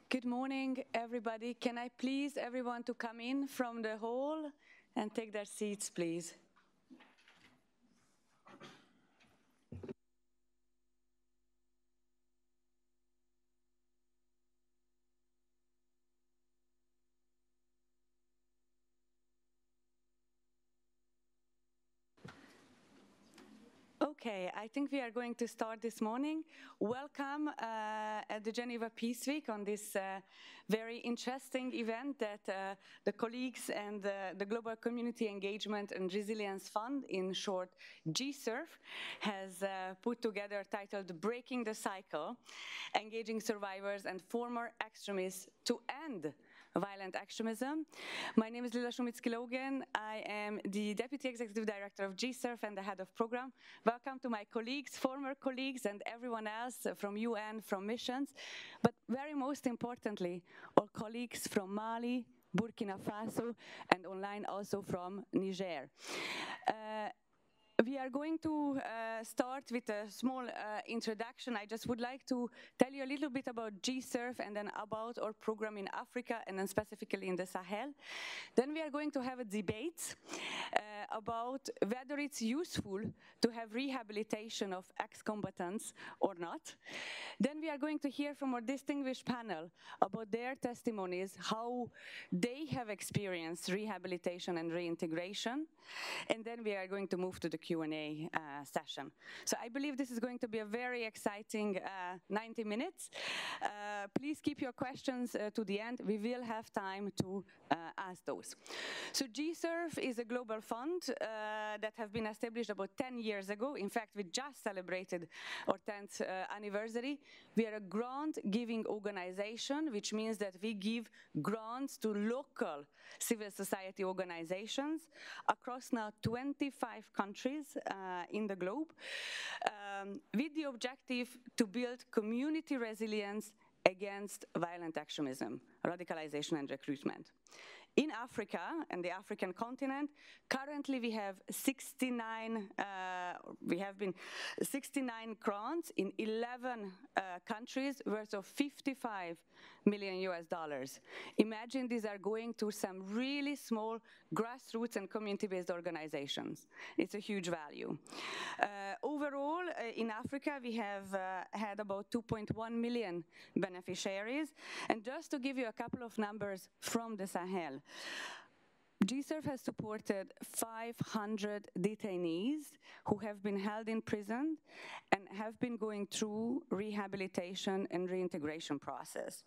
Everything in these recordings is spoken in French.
Good morning, everybody. Can I please everyone to come in from the hall and take their seats, please? Okay, I think we are going to start this morning. Welcome at the Geneva Peace Week on this very interesting event that the colleagues and the Global Community Engagement and Resilience Fund, in short GSERF, has put together, titled Breaking the Cycle, Engaging Survivors and Former Extremists to End Violent Extremism. My name is Lila Shumitsky-Logan. I am the Deputy Executive Director of GSERF and the Head of Program. Welcome to my colleagues, former colleagues, and everyone else from UN, from missions, but very most importantly, all colleagues from Mali, Burkina Faso, and online also from Niger. We are going to start with a small introduction. I just would like to tell you a little bit about GSERF and then about our program in Africa and then specifically in the Sahel. Then we are going to have a debate about whether it's useful to have rehabilitation of ex-combatants or not. Then we are going to hear from our distinguished panel about their testimonies, how they have experienced rehabilitation and reintegration. And then we are going to move to the Q&A session. So I believe this is going to be a very exciting 90 minutes. Please keep your questions to the end. We will have time to ask those. So GSERF is a global fund that have been established about 10 years ago. In fact, we just celebrated our 10th anniversary. We are a grant-giving organization, which means that we give grants to local civil society organizations across now 25 countries in the globe, with the objective to build community resilience against violent extremism, radicalization and recruitment. In Africa and the African continent, currently we have 69 grants in 11 countries worth of $55 million. Imagine these are going to some really small grassroots and community-based organizations. It's a huge value. Overall, in Africa, we have had about 2.1 million beneficiaries. And just to give you a couple of numbers from the Sahel, GSERF has supported 500 detainees who have been held in prison and have been going through rehabilitation and reintegration process.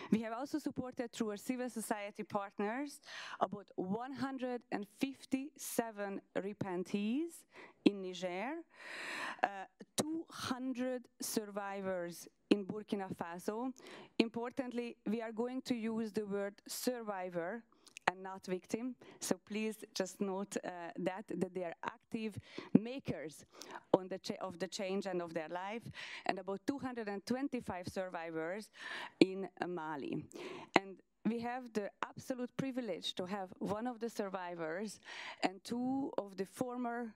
We have also supported through our civil society partners about 157 repentees in Niger, 200 survivors in Burkina Faso. Importantly, we are going to use the word survivor and not victim. So please just note that they are active makers on of the change and of their life, and about 225 survivors in Mali. And we have the absolute privilege to have one of the survivors and two of the former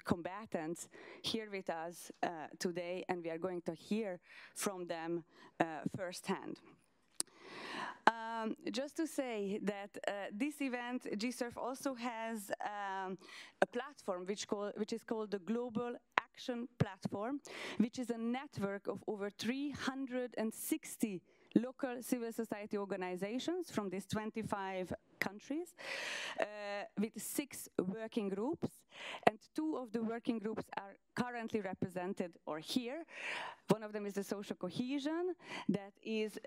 combatants here with us today, and we are going to hear from them firsthand. Just to say that this event, GSERF also has a platform which is called the Global Action Platform, which is a network of over 360 local civil society organizations from these 25 countries with 6 working groups, and 2 of the working groups are currently represented or here. One of them is the social cohesion that is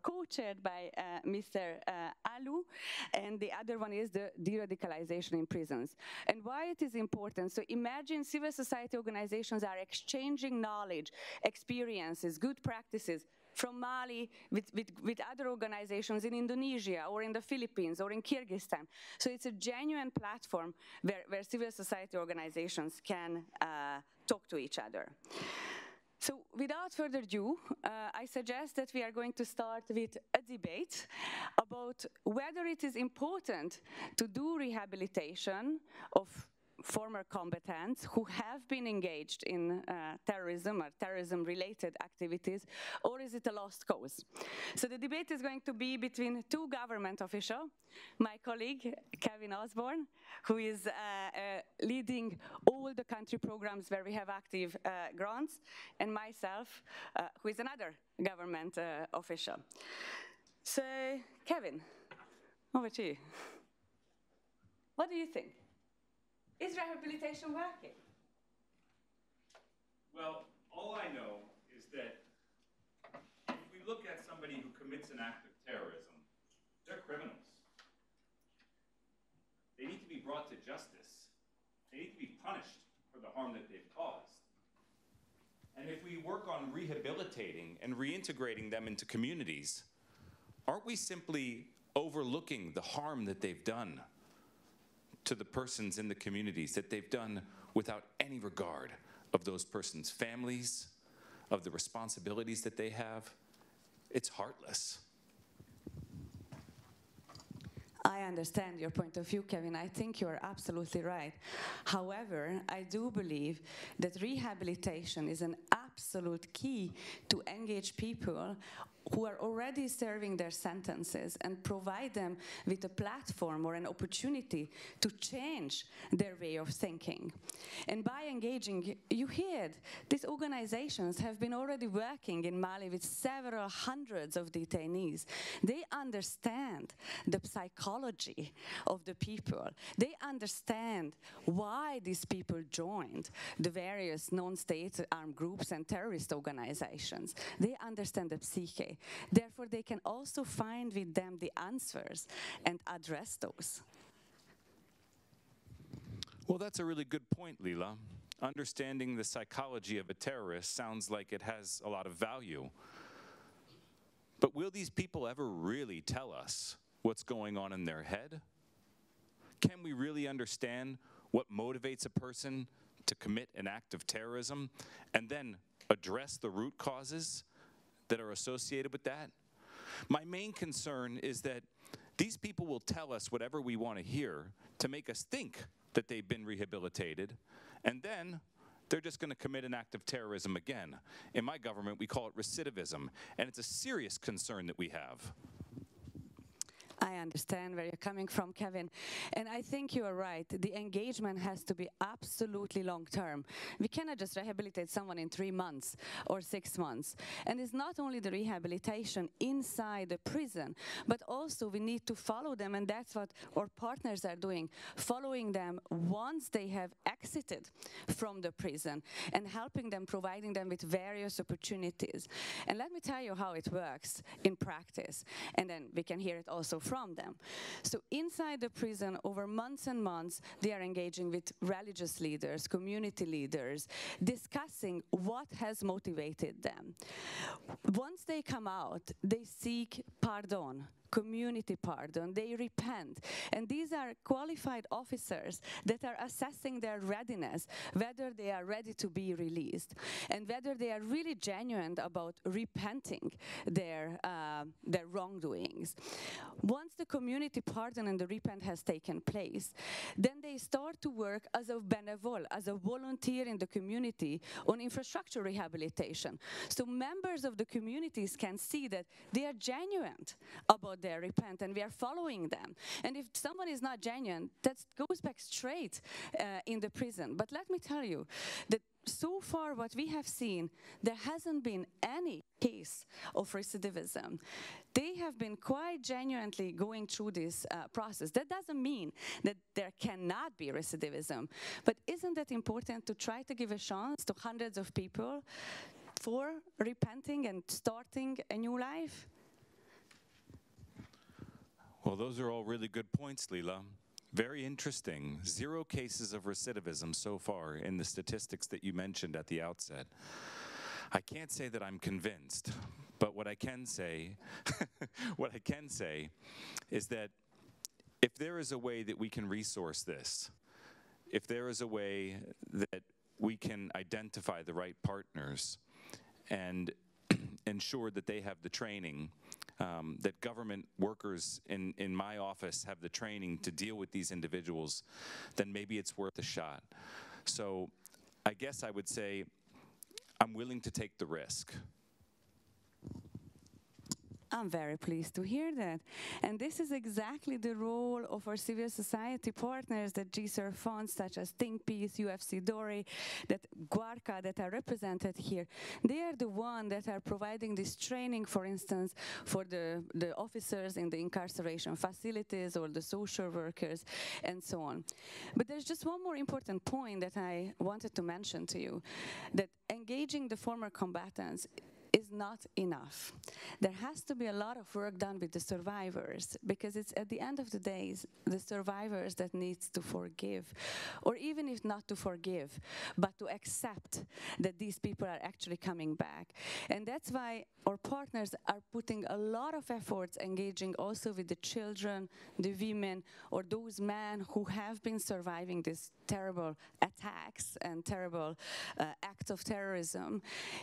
co-chaired by Mr. Alou, and the other one is the de-radicalization in prisons. And why it is important, so imagine civil society organizations are exchanging knowledge, experiences, good practices from Mali with other organizations in Indonesia or in the Philippines or in Kyrgyzstan. So it's a genuine platform where civil society organizations can talk to each other. So without further ado, I suggest that we are going to start with a debate about whether it is important to do rehabilitation of former combatants who have been engaged in terrorism or terrorism-related activities, or is it a lost cause? So the debate is going to be between two government officials, my colleague Kevin Osborne, who is leading all the country programs where we have active grants, and myself, who is another government official. So, Kevin, over to you. What do you think? Is rehabilitation working? Well, all I know is that if we look at somebody who commits an act of terrorism, they're criminals. They need to be brought to justice. They need to be punished for the harm that they've caused. And if we work on rehabilitating and reintegrating them into communities, aren't we simply overlooking the harm that they've done to the persons in the communities, that they've done without any regard of those persons' families, of the responsibilities that they have? It's heartless. I understand your point of view, Kevin. I think you're absolutely right. However, I do believe that rehabilitation is an absolute key to engage people who are already serving their sentences and provide them with a platform or an opportunity to change their way of thinking. And by engaging, you heard, these organizations have been already working in Mali with several hundreds of detainees. They understand the psychology of the people. They understand why these people joined the various non-state armed groups and terrorist organizations. They understand the psyche. Therefore, they can also find with them the answers and address those. Well, that's a really good point, Leila. Understanding the psychology of a terrorist sounds like it has a lot of value. But will these people ever really tell us what's going on in their head? Can we really understand what motivates a person to commit an act of terrorism and then address the root causes that are associated with that? My main concern is that these people will tell us whatever we want to hear to make us think that they've been rehabilitated, and then they're just going to commit an act of terrorism again. In my government, we call it recidivism, and it's a serious concern that we have. I understand where you're coming from, Kevin. And I think you are right. The engagement has to be absolutely long-term. We cannot just rehabilitate someone in 3 months or 6 months. And it's not only the rehabilitation inside the prison, but also we need to follow them, and that's what our partners are doing, following them once they have exited from the prison and helping them, providing them with various opportunities. And let me tell you how it works in practice, and then we can hear it also from them. So inside the prison, over months and months, they are engaging with religious leaders, community leaders, discussing what has motivated them. Once they come out, they seek pardon, community pardon, they repent. And these are qualified officers that are assessing their readiness, whether they are ready to be released, and whether they are really genuine about repenting their wrongdoings. Once the community pardon and the repent has taken place, then they start to work as a bénévole, as a volunteer in the community on infrastructure rehabilitation. So members of the communities can see that they are genuine about their repent, and we are following them. And if someone is not genuine, that goes back straight in the prison. But let me tell you that so far what we have seen, there hasn't been any case of recidivism. They have been quite genuinely going through this process. That doesn't mean that there cannot be recidivism, but isn't it important to try to give a chance to hundreds of people for repenting and starting a new life? Well, those are all really good points, Leila. Very interesting. 0 cases of recidivism so far in the statistics that you mentioned at the outset. I can't say that I'm convinced, but what I can say, is that if there is a way that we can resource this, if there is a way that we can identify the right partners and ensure that they have the training that government workers in my office have the training to deal with these individuals, then maybe it's worth a shot. So I guess I would say I'm willing to take the risk. I'm very pleased to hear that. And this is exactly the role of our civil society partners, that GSERF funds such as Think Peace, UFC Dori, that Guarca that are represented here. They are the ones that are providing this training, for instance, for the officers in the incarceration facilities or the social workers and so on. But there's just one more important point that I wanted to mention to you, that engaging the former combatants is not enough. There has to be a lot of work done with the survivors, because it's at the end of the day the survivors that needs to forgive, or even if not to forgive, but to accept that these people are actually coming back. And that's why our partners are putting a lot of efforts engaging also with the children, the women, or those men who have been surviving these terrible attacks and terrible acts of terrorism,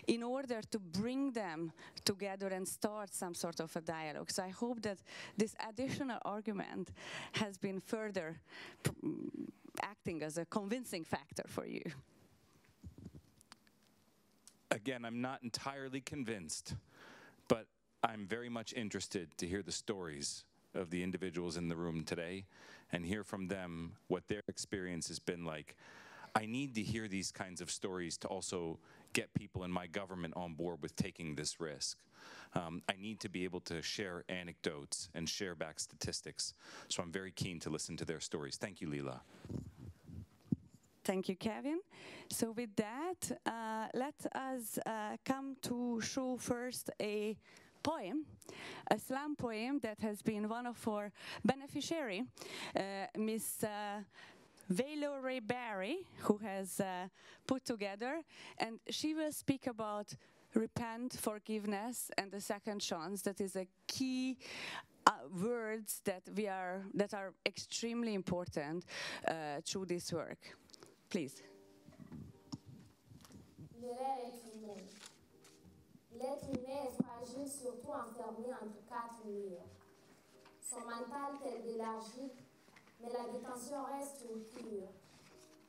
in order to bring them together and start some sort of a dialogue. So I hope that this additional argument has been further acting as a convincing factor for you. Again, I'm not entirely convinced, but I'm very much interested to hear the stories of the individuals in the room today and hear from them what their experience has been like. I need to hear these kinds of stories to also get people in my government on board with taking this risk. I need to be able to share anecdotes and share back statistics. So I'm very keen to listen to their stories. Thank you, Leila. Thank you, Kevin. So with that, let us come to show first a poem, a slam poem that has been one of our beneficiary, Miss Valerie Barry, who has put together, and she will speak about repent, forgiveness, and the second chance. That is a key words that are extremely important through this work. Please. L'erreur est humaine. L'être humain est fragile, surtout enfermé entre quatre murs. Son mental tel de l'argile, mais la détention reste une cure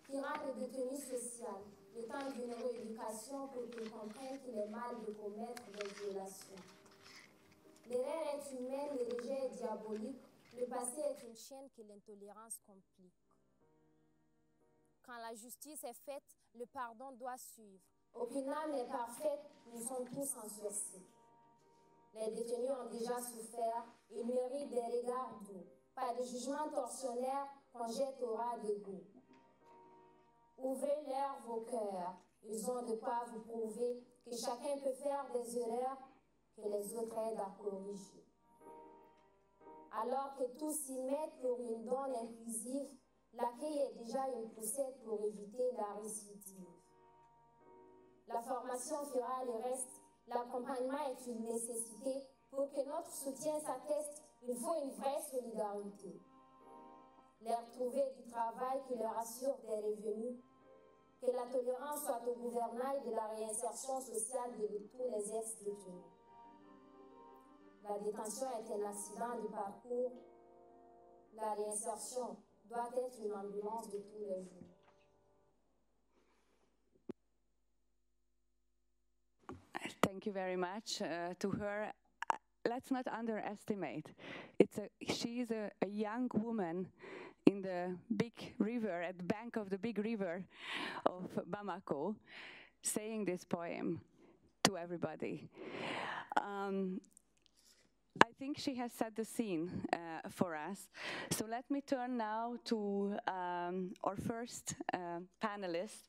qui rend le détenu social le temps d'une rééducation pour qu'il comprenne qu'il est mal de commettre des violations. L'erreur est humaine, le rejet est diabolique, le passé est une chaîne que l'intolérance complique. Quand la justice est faite, le pardon doit suivre. Aucune âme n'est parfaite, nous sommes tous en sursis. Les détenus ont déjà souffert, ils méritent des regards doux. Pas de jugement tortionnaire qu'on jette au ras de goût. Ouvrez-leur vos cœurs, ils ont de quoi vous prouver que chacun peut faire des erreurs que les autres aident à corriger. Alors que tous s'y mettent pour une donne inclusive, l'accueil est déjà une poussette pour éviter la récidive. La formation fera le reste, l'accompagnement est une nécessité. Pour que notre soutien s'atteste, il faut une vraie solidarité. Leur trouver du travail qui leur assure des revenus, que la tolérance soit au gouvernail de la réinsertion sociale de tous les ex-détenus. La détention est un accident de parcours. La réinsertion doit être une ambulance de tous les jours. Thank you very much to her. Let's not underestimate. She is a young woman in the big river, at the bank of the big river of Bamako, saying this poem to everybody. I think she has set the scene for us. So let me turn now to our first panelist,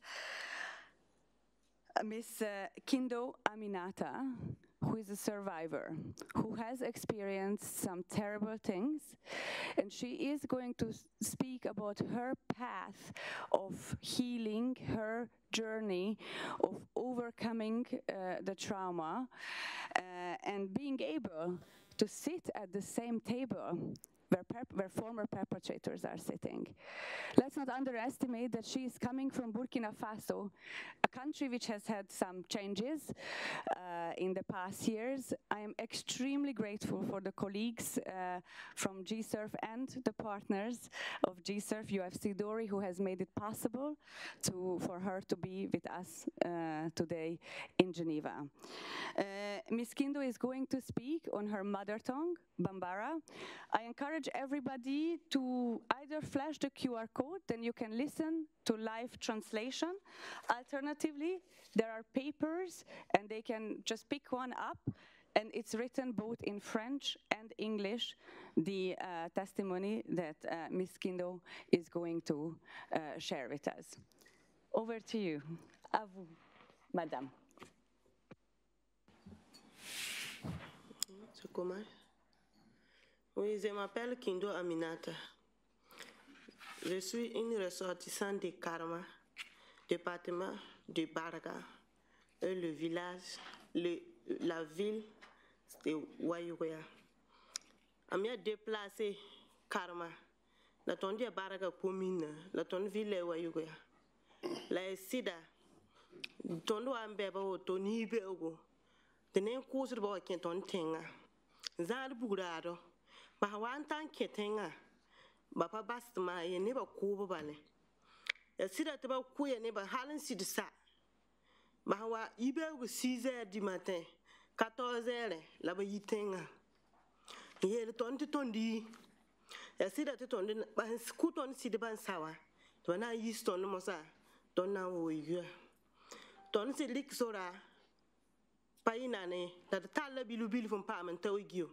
Miss Kindo Aminata, who is a survivor, who has experienced some terrible things, and she is going to speak about her path of healing, her journey of overcoming the trauma, and being able to sit at the same table where former perpetrators are sitting. Let's not underestimate that she is coming from Burkina Faso, a country which has had some changes, in the past years. I am extremely grateful for the colleagues from GSurf and the partners of GSurf, UFC Dori, who has made it possible for her to be with us today in Geneva. Ms. Kindo is going to speak on her mother tongue, Bambara. I encourage everybody to either flash the QR code, then you can listen to live translation. Alternatively, there are papers and they can just pick one up, and it's written both in French and English, the testimony that Ms. Kindo is going to share with us. Over to you. À vous, Madame. Oui, je m'appelle Kindo Aminata. Je suis une ressortissante de Karma, département de Baraka, et le village, la ville de Wayuya. Je me déplacé Karma, la tonne de Baraka commune, la tonne ville de Wayuya. La sida, tonne ambeba o toni bego, tenen course de boy kenton tenga. Zad burado, ba wan tan ketenga. Bapa bastma ye ne ba kubo bale ya sida te ba ku ye ne ba halin sidisa ba wa ibe go 6h du matin 14h la ba yitenga ye le ton ti tondi ya sida te tondi ba ku ton sidi ban sawa to na yis ton mo sa ton na wo yu ton si lik sora pa ina ne ta talla bilu bilu fum pa man tawgiyo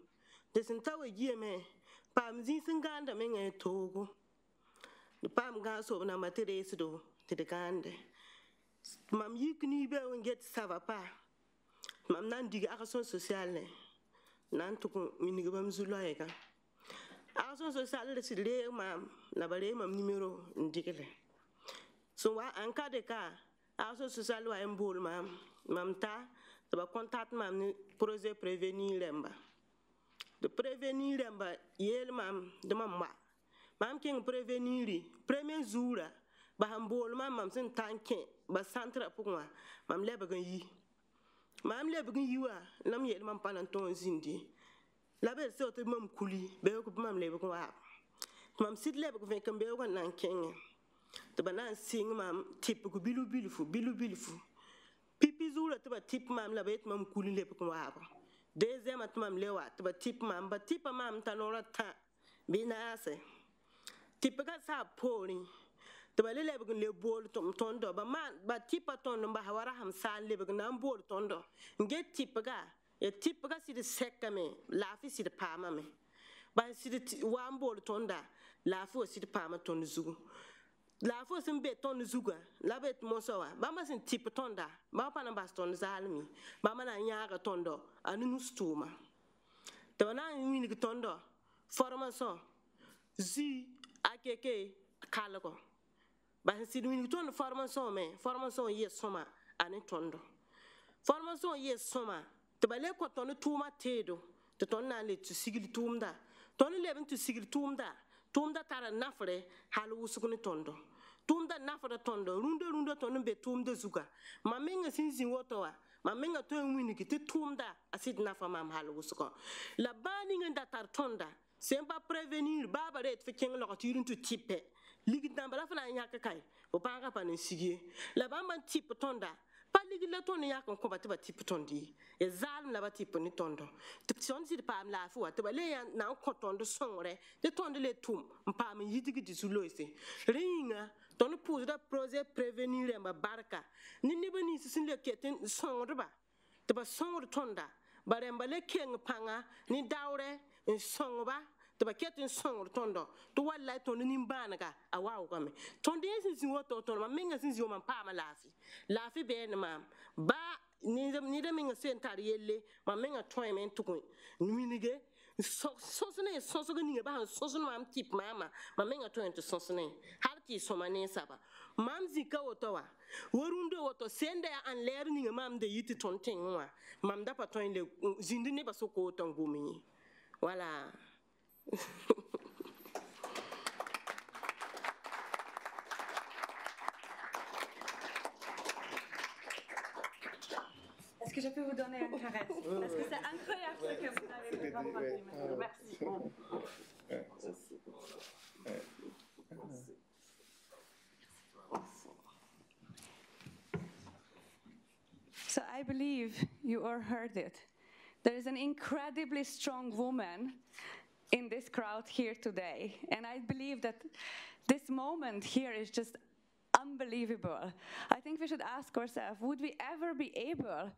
de sin tawgiyo me pam zin singanda menga togo pam ga so na materes do te de gande mam yikni be on get sava pa mam nan diga action sociale nan to ko miniga bam zuloyega action sociale de sile mam na bare mam numéro ndigele so wa en cas de cas action sociale wa embol mam ta ba contact mam ni projet prévenir lemba de prévenir lemba yel mam de mam king prévenir premier jour ba hambol mam sin tanke ba centre pour mam leba gan yi wa lam yel mam panan ton zindi la be so te mam kuli be ko mam leba ko wa mam sit leba ko fen kan be ko nan ken to banan sing mam tip ko bilu bilu fu pipi jour te ba tip mam la bet mam kuli leba ko wa deuxième atmam lewa ba tip mam tanora ta binase tip ga sa pori to ba lele bugun le bol tom tondo ba man ba tipa tondo ba hawara ham sal le bugun am bol tondo nge tip ga si de sekame la fi si de pama me ba si de wa bol tonda la fi si de pama tondo zugu la fo sin be ton zuga la bet mosowa ba ma sin tip tonda ba pa na baston zalmi ba ma na nyaga tondo anu stuma to na ni ni tondo formation zi akeke kalako ba sin ni tondo formation yes soma ani tondo formation yes soma to ba le ko tondo tuma tedo to ton na le tu sigil tumda ton le ben tu sigil tumda tara nafre halu usukuni tondo tumda nafra tondo rundo tondo be tumda zuga mamenga sinzi wotowa mamenga to nwini ki tumda asid nafa mam halu usuko la bani ngenda tar tonda sempa prévenir baba ret fe king lo tirin tu tipe ligi dambala fana nyaka kai o panga panin sigie la bamba tipe tonda pa ligi la tondo yakon ko batiba tipe tondi e zalm la batipe ni tondo tip son si pam la fu to le ya na ko tondo songre de tondo le tum pam yidigi di suloise ringa ton pousse da projet prévenir ma barka ni bani sin le keten songre ba to ba songre tonda baremba le keng panga ni daure en songba to ba ketin songre tondo to walla tondo ni banaga awaw game tondo sin woto tondo ma menga sin zio man pam lafi be na mam ba ni da menga sentar yelle ma menga toymen tukun minige sosne sosoga ninga ba sosne mam tip mama ma menga toyen to sosne halti somane saba mam zika wotowa worundo woto sende an ler ninga mam de yiti tonten wa mam da pa toyen le zindi ne ba soko tangumi voilà. Est-ce que je peux vous donner une caresse? Parce que c'est incroyable ce que vous avez fait. Merci. So I believe you all heard it. There is an incredibly strong woman in this crowd here today. And I believe that this moment here is just unbelievable. I think we should ask ourselves, would we ever be able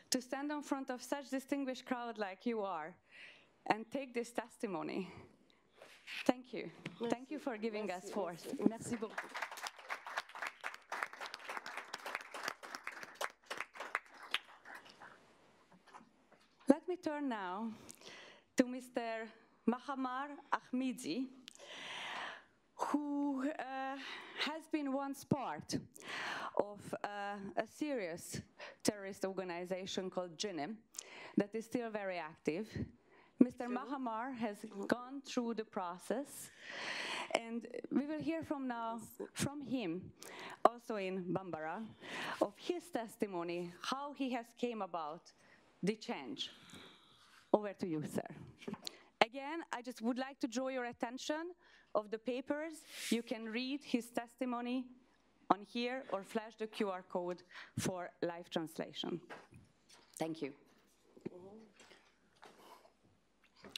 to stand in front of such distinguished crowd like you are and take this testimony? Thank you. Merci. Thank you for giving us force. Merci beaucoup. Let me turn now to Mr. Mahamar Ahmidi, who has been once part of a serious terrorist organization called JNIM that is still very active. Mr. Mahamar has gone through the process, and we will hear from him, also in Bambara, of his testimony, how he has came about the change. Over to you, sir. Again, I just would like to draw your attention of the papers. You can read his testimony on here or flash the QR code for live translation. Thank you.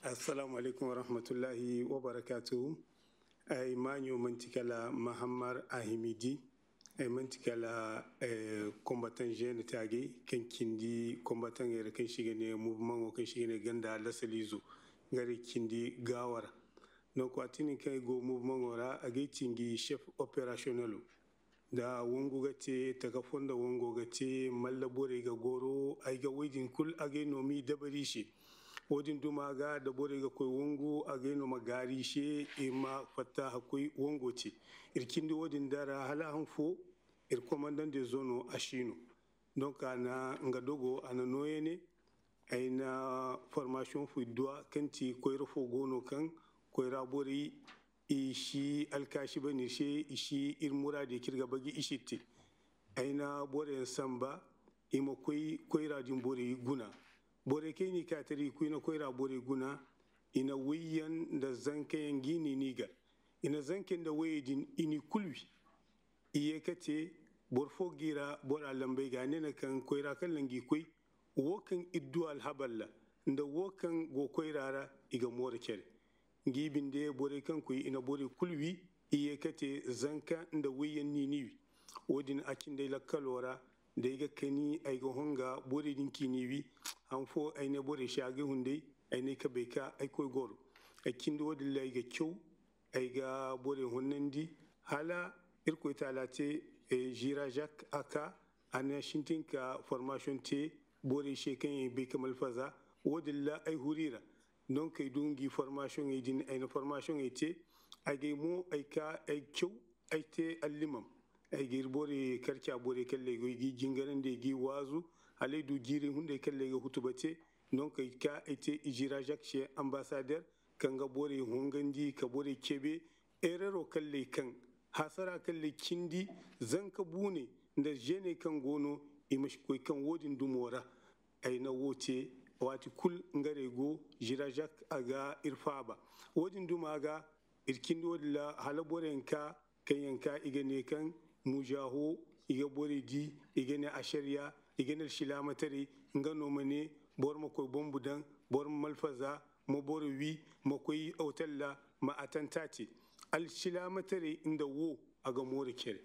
Assalamu alaikum wa rahmatullahi wa barakatuhu. Ay manyo mantikala Mahamar Ahmidi. Ay mantikala combattant jeune tagi ken kindi combattant yere ken shigene mouvement o ken shigene ganda la salizo ngari kindi gawara. Donc atini kay go mouvement ora agi tingi chef opérationnel da wongo gati taka fonda wongo gati malla bore ga goro ay ga wajin kul agi nomi dabarishi wodin dumaga da bore ga koy wongo agi no magari she ima fatta hakoy wongo ti irkindi wodin dara hala hanfo ir commandant de zone ashino donc ana ngadogo ana noyene ayna formation fu doa kanti koyro fo gono kan koyra bori ishi alkashi bani she ishi irmurade kirga bagi ishiti ayna bore samba imo koyra din bori guna bore keni katari kuina koyra bori guna ina wiyan da zanken gini niga ina zanken da wayedin ini kulwi iye kate borfo gira bor alambe ga nena kan koyra kan langi koy wokan iddu alhaballa nda wokan go koyrara iga mora kere ngibinde bore kan koy ina bore kulwi iye kate zanka nda wiyan niwi wodin akinde la kalora da iga kani aiga honga bore din kiniwi hanfo ayne bore shage hunde ayne kabeka ay koy goro akinde wodin la iga kyow ayga bore honnandi hala irko talate jira Jacques aka ana shintinka formation te bore sheken be kamal faza wodilla ay hurira donc ay dungi formation ay din ay formation ay te ay mo ay ka ay kyow ay te allimam ay gir bore karcha bore kalle go gi jingarande gi wazu ale du jiri hunde kalle go hutubate donc ay ka ay te jira Jacques chez ambassadeur kanga bore hongandi ka bore kebe erero kalle kan hasara kalle kindi zanka bune da jene kan gono imash koy kan wodin dumora ayna wote wati kul ngare go jirajak aga irfaba wodin dumaga irkindi wodla halaborenka kayanka igane kan mujaho iga boredi igane ashariya igane shilamatari ngano mane borma koy bombudan borma malfaza mo borwi mo koy autalla ma atantati al shilamatari inda wo aga more kere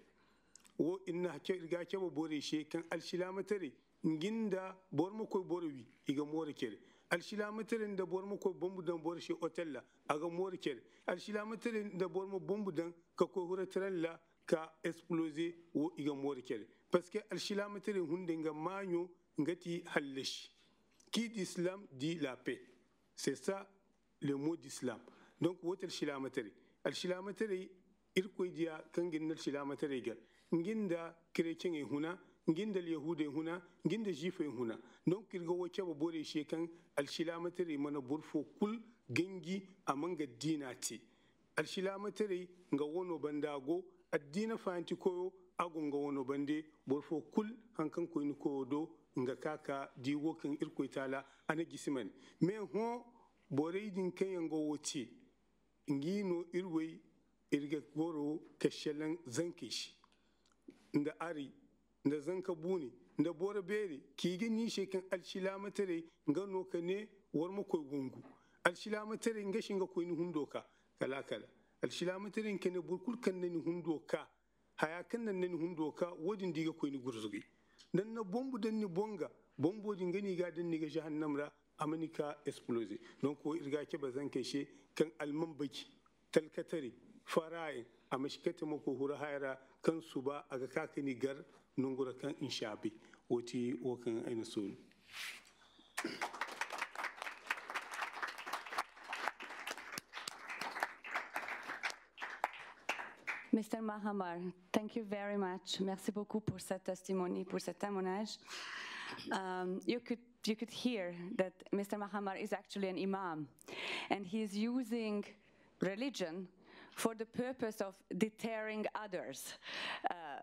wo inna ga keba bore she kan al shilamatari nginda borma koy borwi iga more kere al shilamatari da borma koy bombudan bor she hotella aga more kere al shilamatari da borma bombudan ka koy huratralla ka exploser wo iga more kere parce que al shilamatari hunde nga manyo ngati halish qui d'islam dit la paix c'est ça le mot d'islam donc wotel shilamatari al shilamatari irkoy dia kangin nal shilamatari gar nginda chrétien e huna nginda yahude huna nginda juif e huna donc kirgo woce ba bore shekan al shilamatari mana burfo kul gangi amanga dinati al shilamatari nga wono bandago addina fanti koyo ago nga wono bande burfo kul hankan ko ni ko do nga kaka di wokin irko tala ana gisiman me ho bore din kan go woci ngino irwai irga goro kashelan zankish nda ari nda zanka buni nda bore bere ki gani shekan alshilamatare nga no kane war mako gungu alshilamatare nga shinga ko ni hundoka kala kala alshilamatare kane burkul kan ni hundoka haya kan nan ni hundoka wodin diga ko ni gurzugi dan na bombu dan ni bonga bombo din gani ga dan ni ga jahannamra amanika explose donc ko irga ke bazan kashe kan alman baki talkatare faraye a mashikata mako hura hayara kan su ba a ga kakani gar nungura kan inshabi woti wokan aina sun Mr. Mahamar, thank you very much. Merci beaucoup pour cette testimony, pour ce témoignage. You could hear that Mr. Mahamar is actually an imam, and he is using religion for the purpose of deterring others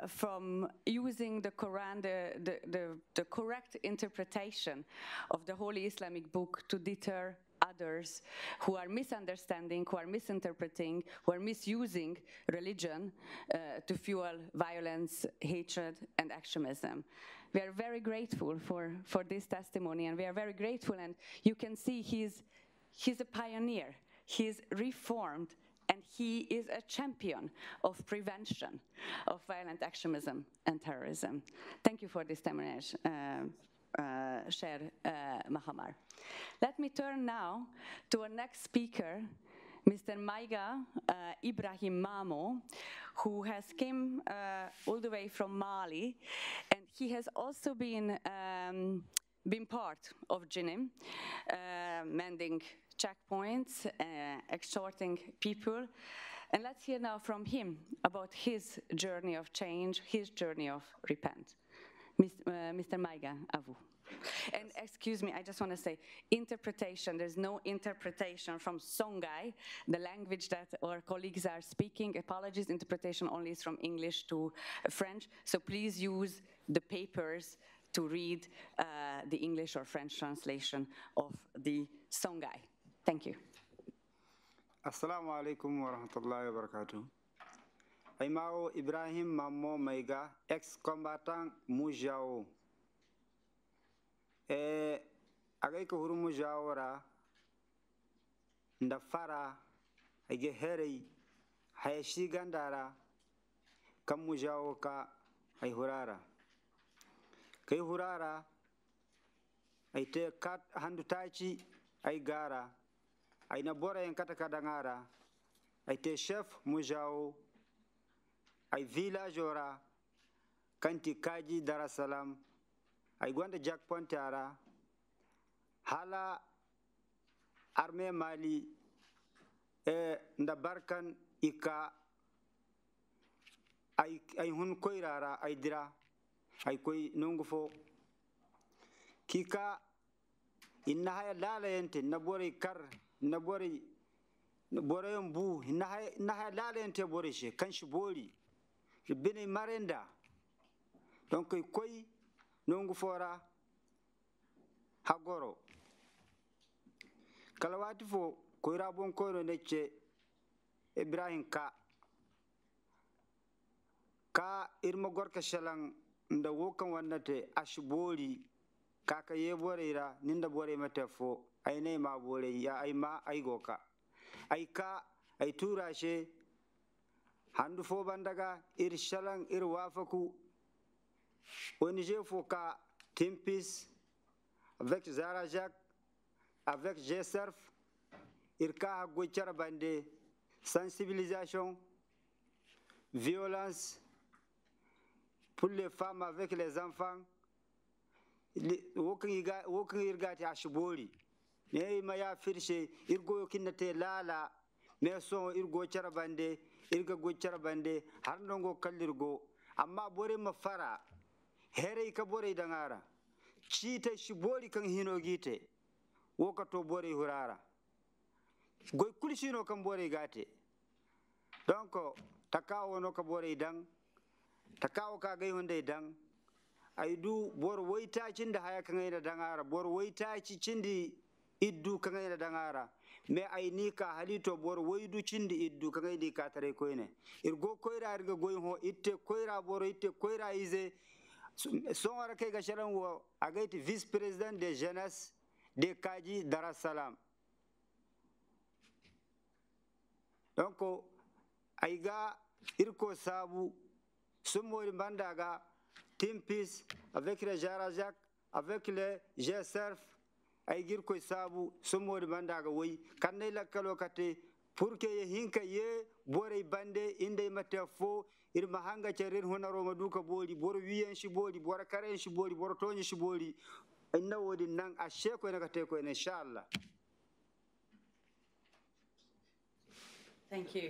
from using the Quran, the correct interpretation of the Holy Islamic book to deter others who are misunderstanding, who are misinterpreting, who are misusing religion to fuel violence, hatred, and extremism. We are very grateful for this testimony, and we are very grateful, and you can see he's a pioneer, he's reformed, and he is a champion of prevention of violent extremism and terrorism. Thank you for this testimony, Cher Mahamar. Let me turn now to our next speaker, Mr. Maiga Ibrahim Mamo, who has come all the way from Mali, and he has also been part of JINIM, mending checkpoints, exhorting people. And let's hear now from him about his journey of change, his journey of repent. Mr. Maiga, à vous. And excuse me, I just want to say, interpretation, there's no interpretation from Songhai, the language that our colleagues are speaking. Apologies, interpretation only is from English to French. So please use the papers to read the English or French translation of the Songhai. Thank you. Assalamu alaikum wa rahmatullahi wa barakatuh. Aimao Ibrahim Mamo Maiga, ex-combattant Mujao. Agaiko huru Mujaora, Ndafara, Age Herei, Hayashi Gandara, Kam Mujaoka, Aihurara. Kai Hurara, Aite Kat Handutachi, Aigara, Ainabora and Katakadangara, Aite Chef Mujao, Ai village ora, Kanti Kaji Darasalam, I gwanda Jack Pontara, Hala Arme Mali, Ndabarkan Ika, I hun koirara, I dira, I koi nungufo, Kika, Inahaya Lalente, Nabori Kar, Nabori Borembu, Nahaya Lalente Borishe, Kanshibori. Bini marenda donc koy nongu fora hagoro kalawati fo koyra bon koyro necce Ibrahim ka irma gorka shalang nda wokan wannate ashboli kaka yeborira ninda bore matefo ayne ma bore ya ayma aygoka ayka ay turashe handu fo bandaga ir shalang ir wafaku ONG foka Timpis avec Zara Jacques avec GSERF irka gochara bande sensibilisation violence pour les femmes avec les enfants wokin irgati ashbori ne maya firshe irgo kinnate lala ne so irgo chara bande irga gochara bande har ndongo kallirgo amma bore ma fara here ka bore dangara chita shibori kan hinogite wokato bore hurara goy kulshino kan bore gate donc takawo no ka bore dang takawo ka gay hunde dang ay du bor woytacinde haya kaŋayna daŋara bor woytaci cindi iddu kaŋayna daŋara mais ay ni ka halito bor woydu cindi iddu kaŋaydi ka tare koyne irgo koyra irga goy ho itte koyra boro itte koyra ise soŋora kay ga sharan wo agayti vice président de jeunesse de Kaji Dar es Salaam. Donc ayga irko sabu sumori bandaga Team Peace avec les Jarajak avec les GSRF ay girko sabu sumori bandaga woy kanne lakkalo kate pour que ye hinka ye bore bande inde mate fo irma hanga cerin honaro maduka boli bor wiyen shi boli bor karen shi boli bor toñi shi boli inna wodi nan a sheko ina kate ko inshallah. Thank you.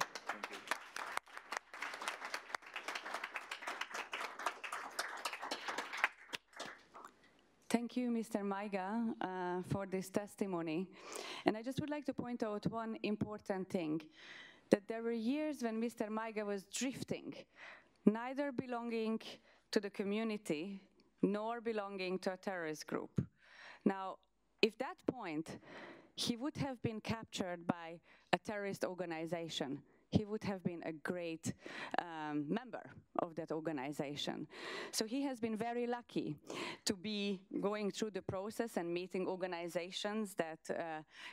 Thank you, Mr. Maiga, for this testimony. And I just would like to point out one important thing, that there were years when Mr. Maiga was drifting, neither belonging to the community nor belonging to a terrorist group. Now, if that point he would have been captured by a terrorist organization, he would have been a great member of that organization. So he has been very lucky to be going through the process and meeting organizations that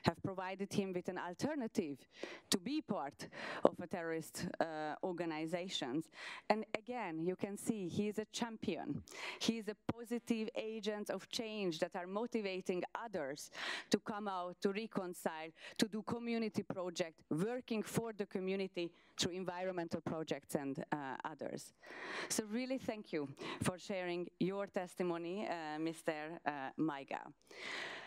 have provided him with an alternative to be part of a terrorist organizations. And again, you can see he is a champion. He is a positive agent of change that are motivating others to come out, to reconcile, to do community projects, working for the community through environmental projects and others. So really thank you for sharing your testimony, Mr. Maiga.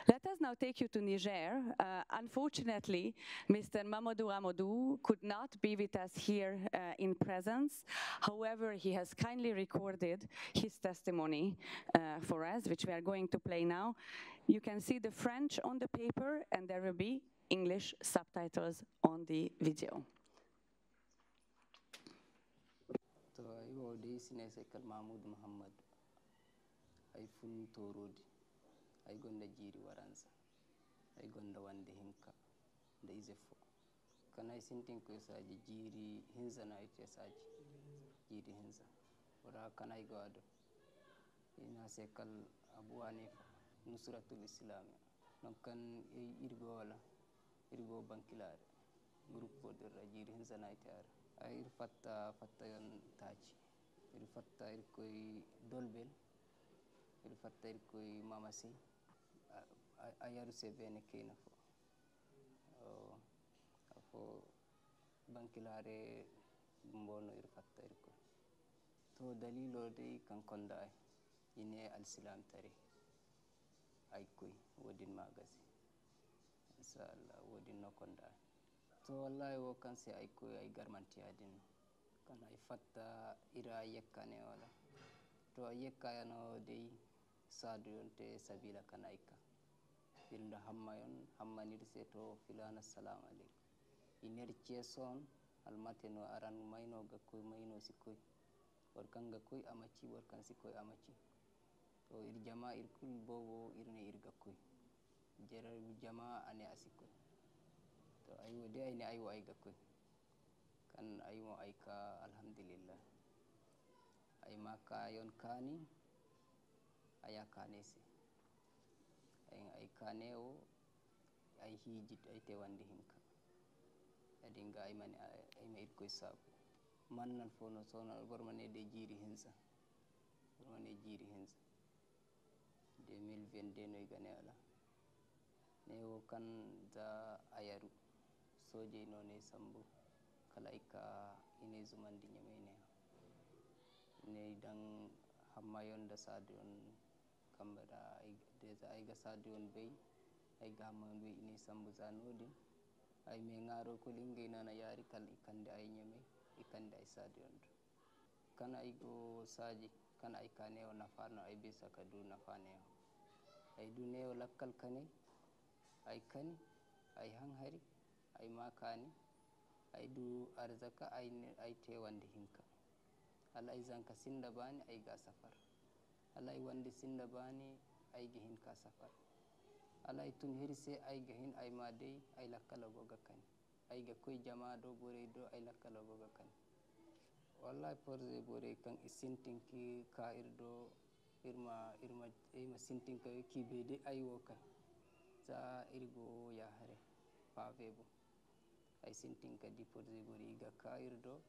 Let us now take you to Niger. Unfortunately, Mr. Mamadou Amadou could not be with us here in presence. However, he has kindly recorded his testimony for us, which we are going to play now. You can see the French on the paper, and there will be English subtitles on the video. Dai sine sekal Mahmoud Muhammad ay fun torodi ay gonda jiri waranza ay gonda wande hinka da izefo kana sintin ko saji jiri hinza na ite saji jiri hinza ora kana igado ina sekal Abu Hanifa Nusratul Islam non kan irgo wala irgo bankilare gruppo de jiri hinza na ite ay fatta yon taji il fatta il koy dolbel il fatta il koy mamasi ayaru sevene kena fo bankilare mbono il fatta il koy to dalilo de kan konda ine al silam tare ay koy wodin magasi inshallah wodin no konda to wallahi wo kan se ay koy ay garmanti adin kana fatta ira yekkane wala to yekkayano dey sadu yonte sabila kanaika filda hammayon hammanir se to filana assalamu alaikum iner cieson almateno aran mayno gakkoy mayno sikkoy warkan gakkoy amaci warkan sikkoy amaci to ir jama ir kul bobo irne ir gakkoy jeral jama ane asikkoy to aywo de ayne aywo ay gakkoy kan aymo ayka alhamdulillah ay maka yon kani aya kanesi ay kaneo ay hijit ay tewandi hinka adinga ay mani ay ma itkoy sabu mannan fono sona bormane de jiri hinsa bormane jiri hinsa 2022 no igane ala newo kan za ayaru soje no ne sambu kalaika ine zumandi nyamene ne dan hammayon da sadon kambada ay deza ay ga sadon bay ay ga mandu ine sambu zanodi ay me ngaro ko linge nana yari kal ikande ay nyame ikande ay sadon kana ay go saji kana ay kane o nafano ay bisa kadu nafane ay duneo lakkal kane ay kani ay hanhari ay makani ay du arzaka ay tewande hinka al ay zanka sinda bani ay ga safar alay wande sinda bani ayga hin ka safar alay tun hirse ayga hin ay ma dey ay lakkalo goga kan ayga koy jama do bore do ay lakkalo goga kan wallahi porze bore kan isintinki ka irdo irma sintinka ki bede aywo kan za irgo ya hare pavebo ay sintinka di porze bore iga ka irdo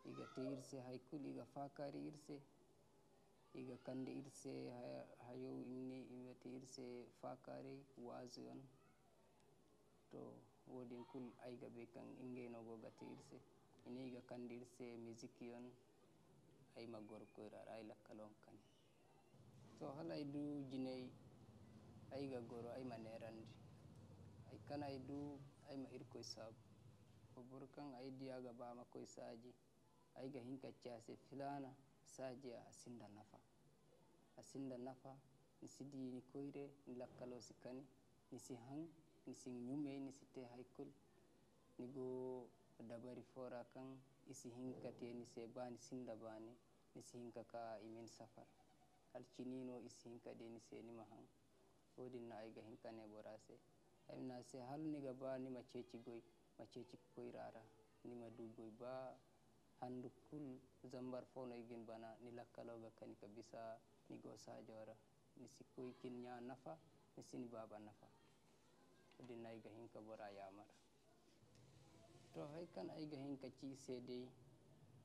iga te irse haykul iga fakari irse iga kande irse hayo imne imete irse fakare wazi on to wodin kul ayga be kan ingeno gogate irse ine iga kande irse musique on ay magor koyrar ay lakkalon kan to halay du jinay ayga goro ay manerandi ay kana ay du ay ma irkoy sab ko burkan ay diaga ba ma koy saji ayga hinka ciase filana saji asinda nafa ni sidi ni koyre ni lakkalo sikani ni si hang ni si nyume ni site haykul ni go dabari fora kan isi hinka te ni se bani sinda bani ni si hinka ka imen safar alcinino isi hinka de ni se ni mahang odin na ayga hinka ne borase amna se hal ni ga ba ni ma ceci koyrara ni ma du goy ba handu kul zambar fono igin bana ni lakkalo ga kani ka bisa ni go sajora ni sikoy kin nya nafa ni sin baba nafa odin na ayga hinka bora yamara to hay kan ayga hinka ci sede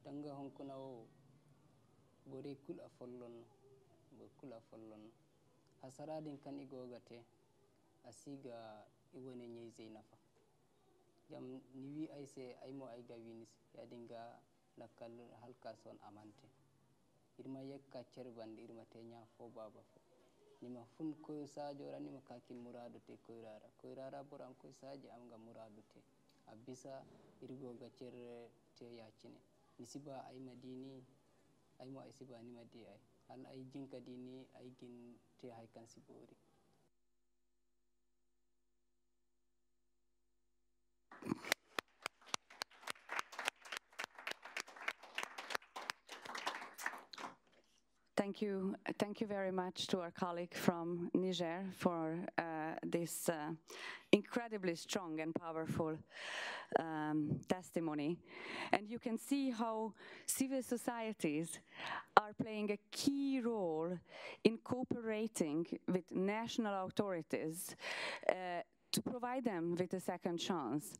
danga honkuna o bore kul a follon hasaradin kan igogate asiga iwone nyeze nafa jam ni wi ay se ay mo ay gawinis ya dinga lakkal halka son amante irma yekka cerbande irma tenya fo baba fo nima fun koy sajora nima kakin muradu te koyrara boran koy saji am ga muradu te abisa irgo ga cer te yacine nisiba ay madini ay mo ay siba ni madi ay hal ay jinka dini ay gin te hay kan sibori Thank you very much to our colleague from Niger for this incredibly strong and powerful testimony. And you can see how civil societies are playing a key role in cooperating with national authorities to provide them with a second chance.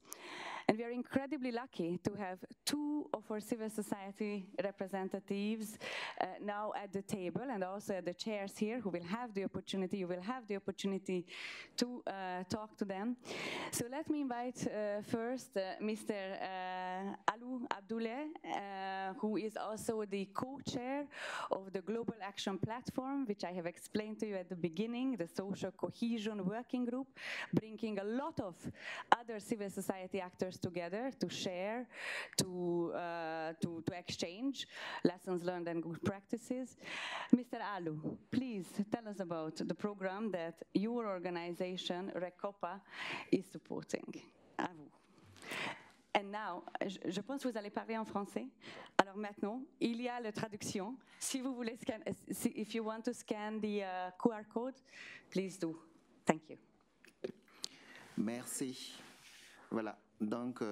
And we are incredibly lucky to have two of our civil society representatives now at the table and also at the chairs here who will have the opportunity, you will have the opportunity to talk to them. So let me invite first Mr. Alou Abdoulaye, who is also the co-chair of the Global Action Platform, which I have explained to you at the beginning, the Social Cohesion Working Group, bringing a lot of other civil society actors together to share, to exchange lessons learned and good practices. Mr. Alou, please tell us about the program that your organization, RECOPA, is supporting. À vous. And now, je pense que vous allez parler en français. Alors maintenant, il y a la traduction. Si vous voulez if you want to scan the QR code, please do. Thank you. Merci. Voilà, donc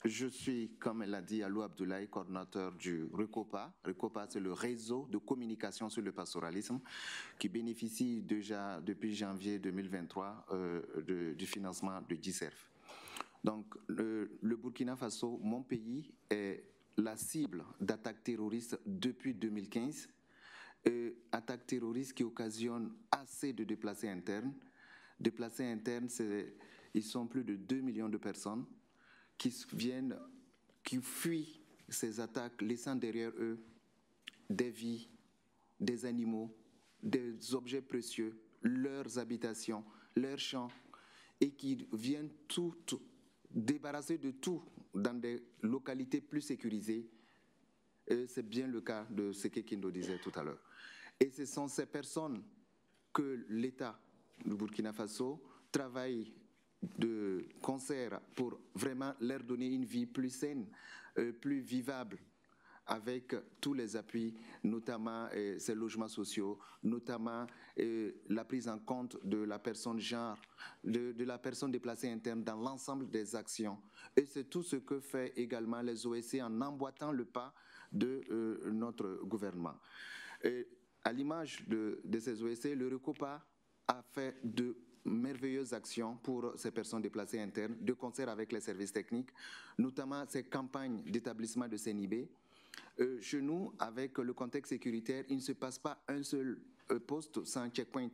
je suis, comme elle l'a dit, Alou Abdoulaye, coordinateur du RECOPA. RECOPA, c'est le réseau de communication sur le pastoralisme qui bénéficie déjà depuis janvier 2023 du financement de GICERF. Donc, le Burkina Faso, mon pays, est la cible d'attaques terroristes depuis 2015. Attaques terroristes qui occasionnent assez de déplacés internes. Déplacés internes, ils sont plus de 2 millions de personnes qui fuient ces attaques, laissant derrière eux des vies, des animaux, des objets précieux, leurs habitations, leurs champs, et qui viennent tout débarrasser de tout dans des localités plus sécurisées. C'est bien le cas de ce que Kindo disait tout à l'heure. Et ce sont ces personnes que l'État du Burkina Faso travaille de concert pour vraiment leur donner une vie plus saine, plus vivable, avec tous les appuis, notamment ces logements sociaux, notamment la prise en compte de la personne genre, de la personne déplacée interne dans l'ensemble des actions. Et c'est tout ce que fait également les OSC en emboîtant le pas de notre gouvernement. Et à l'image de ces OSC, le RECOPA a fait de merveilleuses actions pour ces personnes déplacées internes, de concert avec les services techniques, notamment ces campagnes d'établissement de CNIB. Chez nous, avec le contexte sécuritaire, il ne se passe pas un seul poste sans checkpoint.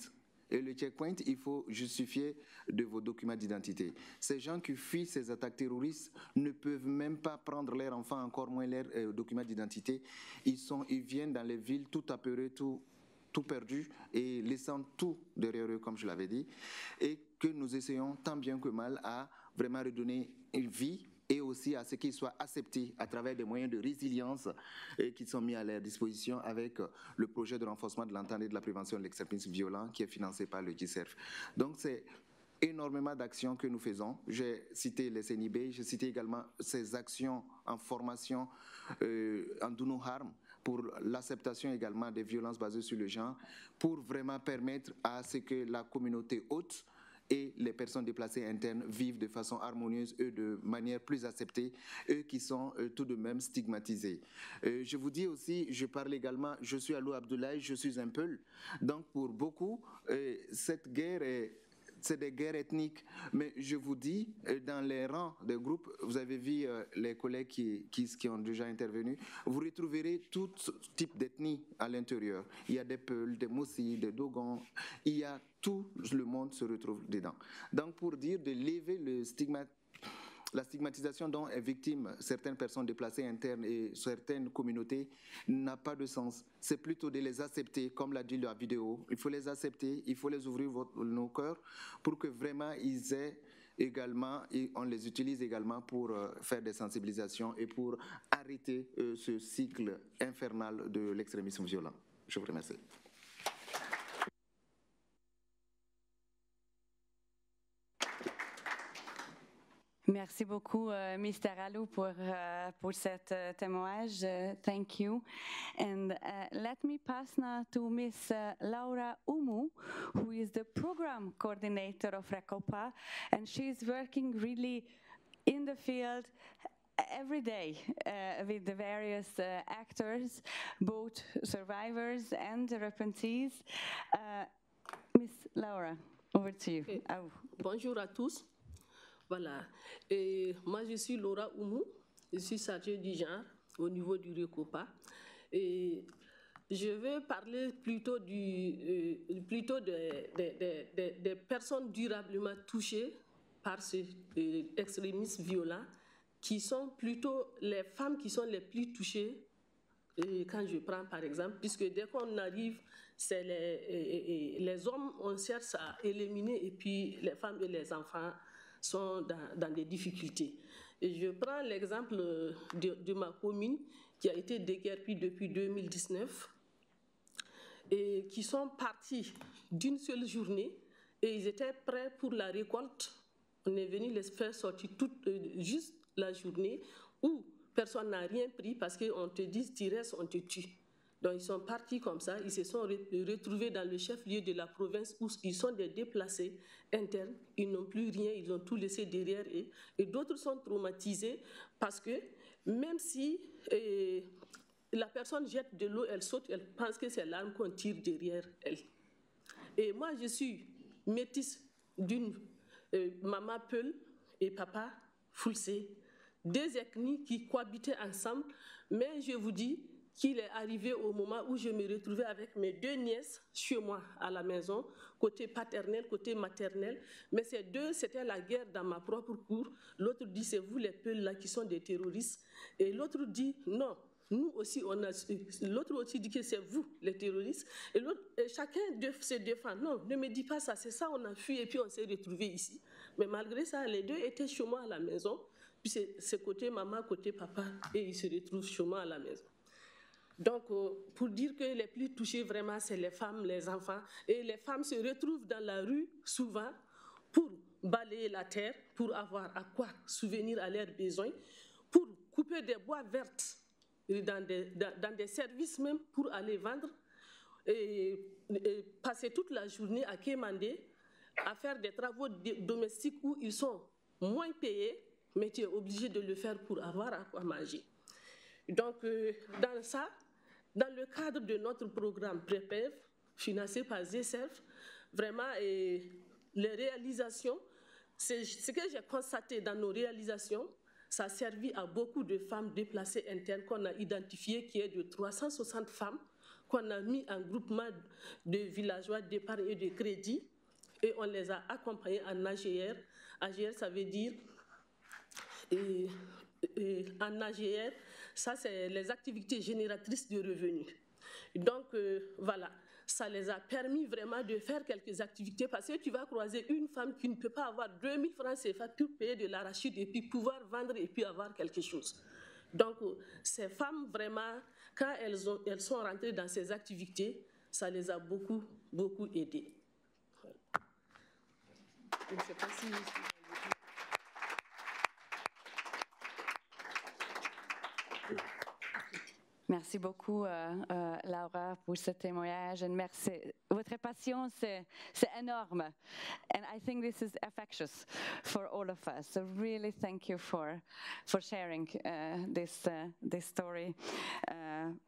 Et le checkpoint, il faut justifier de vos documents d'identité. Ces gens qui fuient ces attaques terroristes ne peuvent même pas prendre leurs enfants, encore moins leurs documents d'identité. Ils viennent dans les villes tout apeurés, tout perdu et laissant tout derrière eux, comme je l'avais dit, et que nous essayons tant bien que mal à vraiment redonner une vie et aussi à ce qu'ils soient acceptés à travers des moyens de résilience qui sont mis à leur disposition avec le projet de renforcement de l'entente et de la prévention de l'extrémisme violent qui est financé par le GICERF. Donc c'est énormément d'actions que nous faisons. J'ai cité les CNIB, j'ai cité également ces actions en formation en Do No Harm, pour l'acceptation également des violences basées sur le genre, pour vraiment permettre à ce que la communauté haute et les personnes déplacées internes vivent de façon harmonieuse et de manière plus acceptée, eux qui sont tout de même stigmatisés. Je vous dis aussi, je parle également, je suis Alou Abdoulaye, je suis un Peul, donc pour beaucoup, cette guerre c'est des guerres ethniques, mais je vous dis, dans les rangs des groupes, vous avez vu les collègues qui ont déjà intervenu, vous retrouverez tout type d'ethnie à l'intérieur. Il y a des Peuls, des Mossi, des Dogons, il y a tout le monde se retrouve dedans. Donc pour dire de lever la stigmatisation dont est victime certaines personnes déplacées internes et certaines communautés n'a pas de sens. C'est plutôt de les accepter, comme l'a dit la vidéo. Il faut les accepter, il faut les ouvrir nos cœurs pour que vraiment ils aient également, et on les utilise également pour faire des sensibilisations et pour arrêter ce cycle infernal de l'extrémisme violent. Je vous remercie. Merci beaucoup, Mr. Alou, pour cet témoignage. Thank you. And let me pass now to Miss Laura Umu, who is the program coordinator of RECOPA, and she's working really in the field every day with the various actors, both survivors and repentees. Miss Laura, over to you. Okay. Bonjour à tous. Voilà. Et moi, je suis Laura Oumou, je suis chargée du genre au niveau du RECOPA. Et je vais parler plutôt des personnes durablement touchées par cet extrémisme violent, qui sont plutôt les femmes qui sont les plus touchées. Et quand je prends par exemple, puisque dès qu'on arrive, c'est les hommes, on cherche à éliminer, et puis les femmes et les enfants sont dans des difficultés. Et je prends l'exemple de ma commune qui a été déguerpie depuis 2019 et qui sont partis d'une seule journée et ils étaient prêts pour la récolte. On est venu les faire sortir juste la journée où personne n'a rien pris parce qu'on te dit tu restes, on te tue. Donc ils sont partis comme ça, ils se sont retrouvés dans le chef-lieu de la province où ils sont des déplacés internes, ils n'ont plus rien, ils ont tout laissé derrière eux. Et d'autres sont traumatisés parce que même si la personne jette de l'eau, elle saute, elle pense que c'est l'arme qu'on tire derrière elle. Et moi je suis métisse d'une maman Peul et papa Fulsé, deux ethnies qui cohabitaient ensemble, mais je vous dis qu'il est arrivé au moment où je me retrouvais avec mes deux nièces chez moi à la maison, côté paternel, côté maternel. Mais ces deux, c'était la guerre dans ma propre cour. L'autre dit, c'est vous les Peuls là qui sont des terroristes. Et l'autre dit, non, nous aussi, l'autre aussi dit que c'est vous les terroristes. Et chacun se défend. Non, ne me dis pas ça, c'est ça, on a fui et puis on s'est retrouvés ici. Mais malgré ça, les deux étaient chez moi à la maison. Puis c'est côté maman, côté papa, et ils se retrouvent chez moi à la maison. Donc, pour dire que les plus touchés vraiment, c'est les femmes, les enfants. Et les femmes se retrouvent dans la rue souvent pour balayer la terre, pour avoir à quoi souvenir à leurs besoins, pour couper des bois vertes dans des services même pour aller vendre et passer toute la journée à quémander, à faire des travaux domestiques où ils sont moins payés, mais tu es obligé de le faire pour avoir à quoi manger. Donc, dans le cadre de notre programme PREPEV, financé par ZESERF, vraiment, les réalisations, ce que j'ai constaté dans nos réalisations, ça a servi à beaucoup de femmes déplacées internes qu'on a identifiées, qui est de 360 femmes, qu'on a mis en groupement de villageois d'épargne et de crédit, et on les a accompagnées en AGR. AGR, ça veut dire, en AGR, ça c'est les activités génératrices de revenus. Donc voilà, ça les a permis vraiment de faire quelques activités, parce que tu vas croiser une femme qui ne peut pas avoir 2000 francs CFA pour payer de l'arachide et puis pouvoir vendre et puis avoir quelque chose. Donc ces femmes vraiment, quand elles sont rentrées dans ces activités, ça les a beaucoup aidées. Je ne sais pas si... Merci beaucoup, Laura, pour ce témoignage. Et merci. Votre passion, c'est énorme. And I think this is infectious for all of us. So really thank you for sharing this story.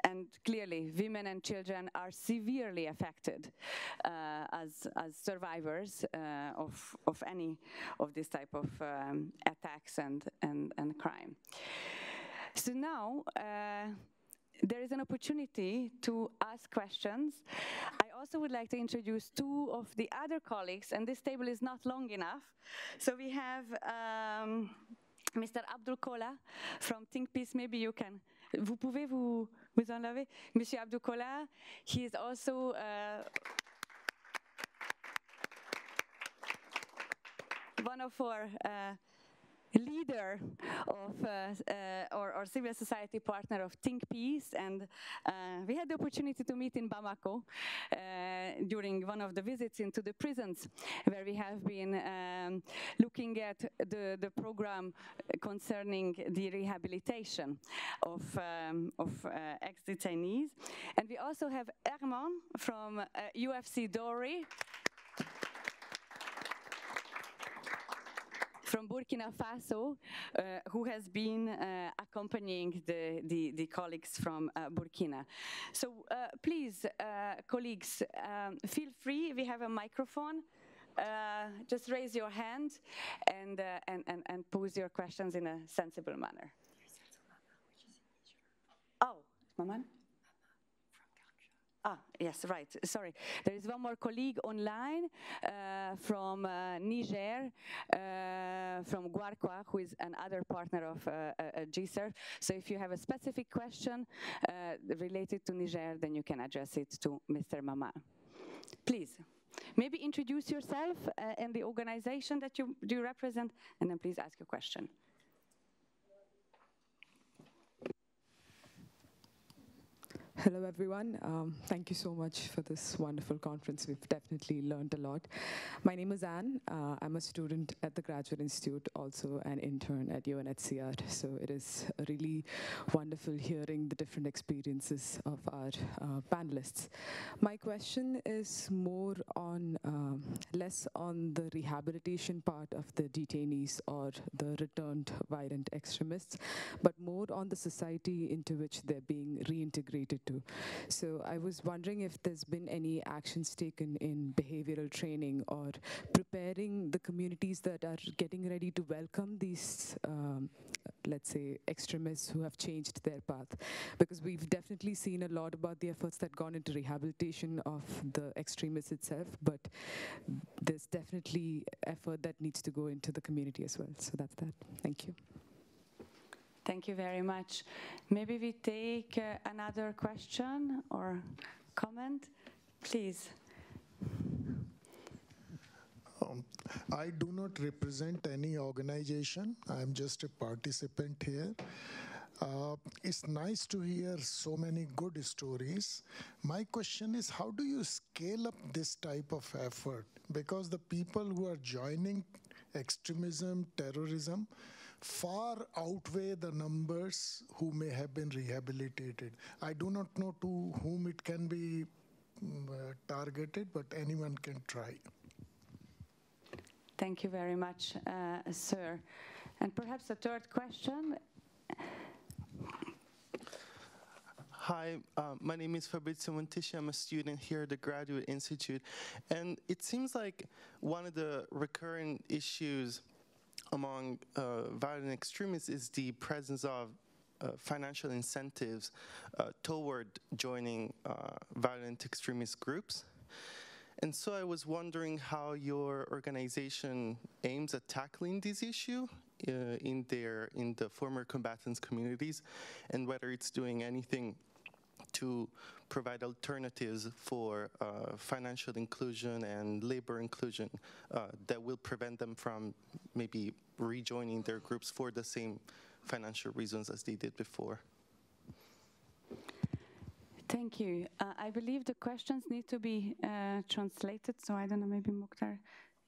And clearly, women and children are severely affected as survivors of any of this type of attacks and crime. So now, there is an opportunity to ask questions. I also would like to introduce two of the other colleagues, and this table is not long enough. So we have Mr. Abdul Kola from Think Peace. Maybe you can. Vous pouvez vous enlever? Monsieur Abdul Kola, he is also one of our leader of or civil society partner of Think Peace, and we had the opportunity to meet in Bamako during one of the visits into the prisons, where we have been looking at the program concerning the rehabilitation of ex-detainees. And we also have Herman from UFC Dori, from Burkina Faso, who has been accompanying the colleagues from Burkina. So please, colleagues, feel free. We have a microphone. Just raise your hand and pose your questions in a sensible manner. Oh, Maman? Ah, yes, right. Sorry. There is one more colleague online from Niger, from Guarqua, who is another partner of GSERF. So if you have a specific question related to Niger, then you can address it to Mr. Mama. Please, maybe introduce yourself and the organization that you represent, and then please ask your question. Hello, everyone. Thank you so much for this wonderful conference. We've definitely learned a lot. My name is Anne. I'm a student at the Graduate Institute, also an intern at UNHCR. So it is really wonderful hearing the different experiences of our panelists. My question is more on, less on the rehabilitation part of the detainees or the returned violent extremists, but more on the society into which they're being reintegrated to. So I was wondering if there's been any actions taken in behavioral training or preparing the communities that are getting ready to welcome these, let's say, extremists who have changed their path. Because we've definitely seen a lot about the efforts that gone into rehabilitation of the extremists itself, but there's definitely effort that needs to go into the community as well. So that's that. Thank you. Thank you very much. Maybe we take another question or comment, please. I do not represent any organization. I'm just a participant here. It's nice to hear so many good stories. My question is, how do you scale up this type of effort? Because the people who are joining extremism, terrorism, far outweigh the numbers who may have been rehabilitated. I do not know to whom it can be targeted, but anyone can try. Thank you very much, sir. And perhaps a third question. Hi, my name is Fabrizio Montici. I'm a student here at the Graduate Institute. And it seems like one of the recurrent issues among violent extremists is the presence of financial incentives toward joining violent extremist groups. And so I was wondering how your organization aims at tackling this issue in the former combatants communities, and whether it's doing anything to provide alternatives for financial inclusion and labor inclusion that will prevent them from maybe rejoining their groups for the same financial reasons as they did before. Thank you. I believe the questions need to be translated, so I don't know, maybe Mukhtar,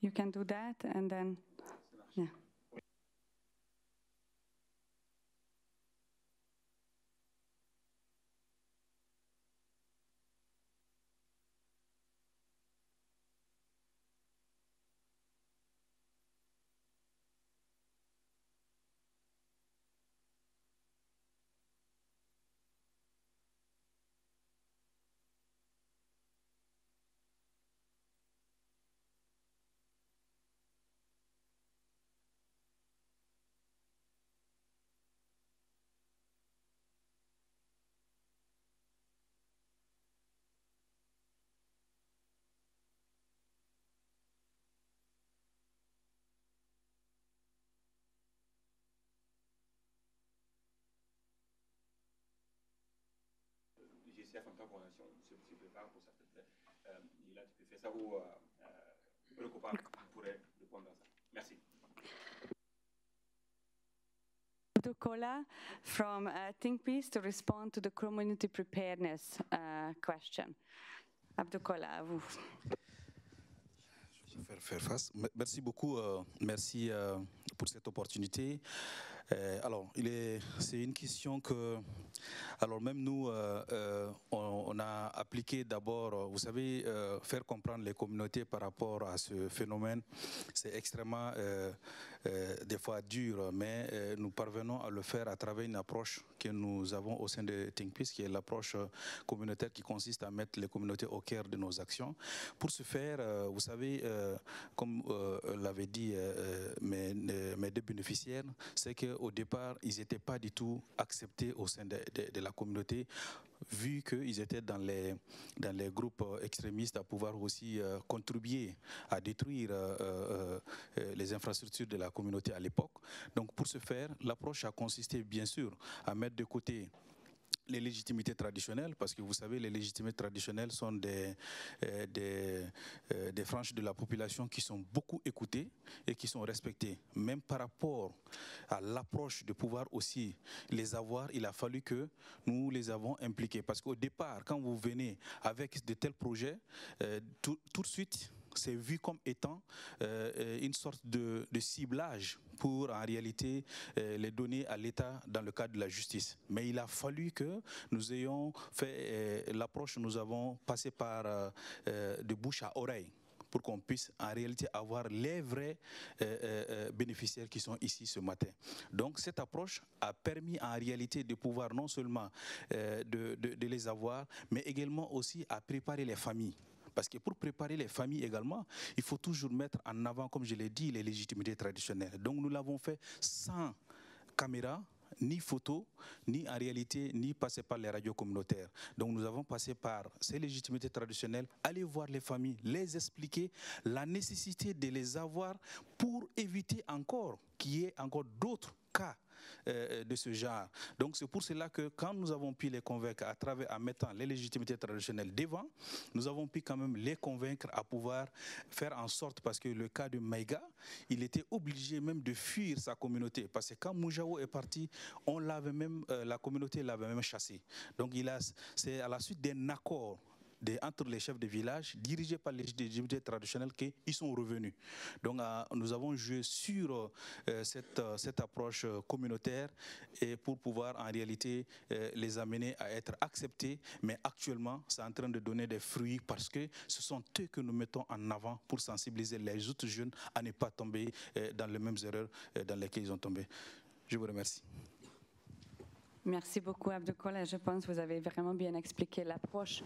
you can do that, and then, yeah. GCF en tant qu'organisation se prépare pour ça. Là, tu peux faire ça ou le copain pourrait répondre à ça. Merci. Abdul Kola from Think Peace to respond to the community preparedness question. Abdul Kola, à vous. Je vais faire face. Merci beaucoup. Merci pour cette opportunité. Alors, c'est une question que, alors même nous, on a appliqué d'abord, vous savez, faire comprendre les communautés par rapport à ce phénomène, c'est extrêmement, des fois dur, mais nous parvenons à le faire à travers une approche que nous avons au sein de Think Peace, qui est l'approche communautaire qui consiste à mettre les communautés au cœur de nos actions. Pour ce faire, vous savez, comme l'avaient dit mes deux bénéficiaires, c'est qu'au départ, ils n'étaient pas du tout acceptés au sein de la communauté, vu qu'ils étaient dans les groupes extrémistes à pouvoir aussi contribuer à détruire les infrastructures de la communauté à l'époque. Donc pour ce faire, l'approche a consisté bien sûr à mettre de côté les légitimités traditionnelles, parce que vous savez, les légitimités traditionnelles sont des franges de la population qui sont beaucoup écoutées et qui sont respectées. Même par rapport à l'approche de pouvoir aussi les avoir, il a fallu que nous les avons impliqués. Parce qu'au départ, quand vous venez avec de tels projets, tout de suite, c'est vu comme étant une sorte de ciblage pour en réalité les donner à l'État dans le cadre de la justice. Mais il a fallu que nous ayons fait l'approche, nous avons passé par de bouche à oreille pour qu'on puisse en réalité avoir les vrais bénéficiaires qui sont ici ce matin. Donc cette approche a permis en réalité de pouvoir non seulement de les avoir, mais également aussi à préparer les familles. Parce que pour préparer les familles également, il faut toujours mettre en avant, comme je l'ai dit, les légitimités traditionnelles. Donc nous l'avons fait sans caméra, ni photo, ni en réalité, ni passer par les radios communautaires. Donc nous avons passé par ces légitimités traditionnelles, aller voir les familles, les expliquer la nécessité de les avoir pour éviter encore qu'il y ait encore d'autres cas de ce genre. Donc c'est pour cela que quand nous avons pu les convaincre en mettant les légitimités traditionnelles devant, nous avons pu quand même les convaincre à pouvoir faire en sorte, parce que le cas de Maïga, il était obligé même de fuir sa communauté, parce que quand Moujao est parti, la communauté l'avait même chassé. Donc c'est à la suite d'un accord entre les chefs de village, dirigés par les divinités traditionnelles, qu'ils sont revenus. Donc nous avons joué sur cette approche communautaire et pour pouvoir en réalité les amener à être acceptés, mais actuellement c'est en train de donner des fruits parce que ce sont eux que nous mettons en avant pour sensibiliser les autres jeunes à ne pas tomber dans les mêmes erreurs dans lesquelles ils ont tombé. Je vous remercie. Merci beaucoup, Abdulkader. Je pense que vous avez vraiment bien expliqué l'approche.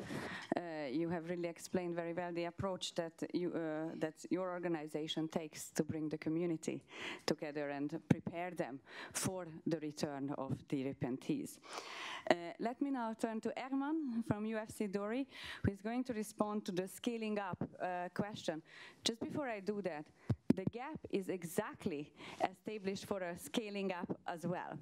You have really explained very well the approach that your organization takes to bring the community together and prepare them for the return of the repentees. Let me now turn to Herman from UFC Dori, who is going to respond to the scaling up question. Just before I do that, the gap is exactly established for a scaling up as well.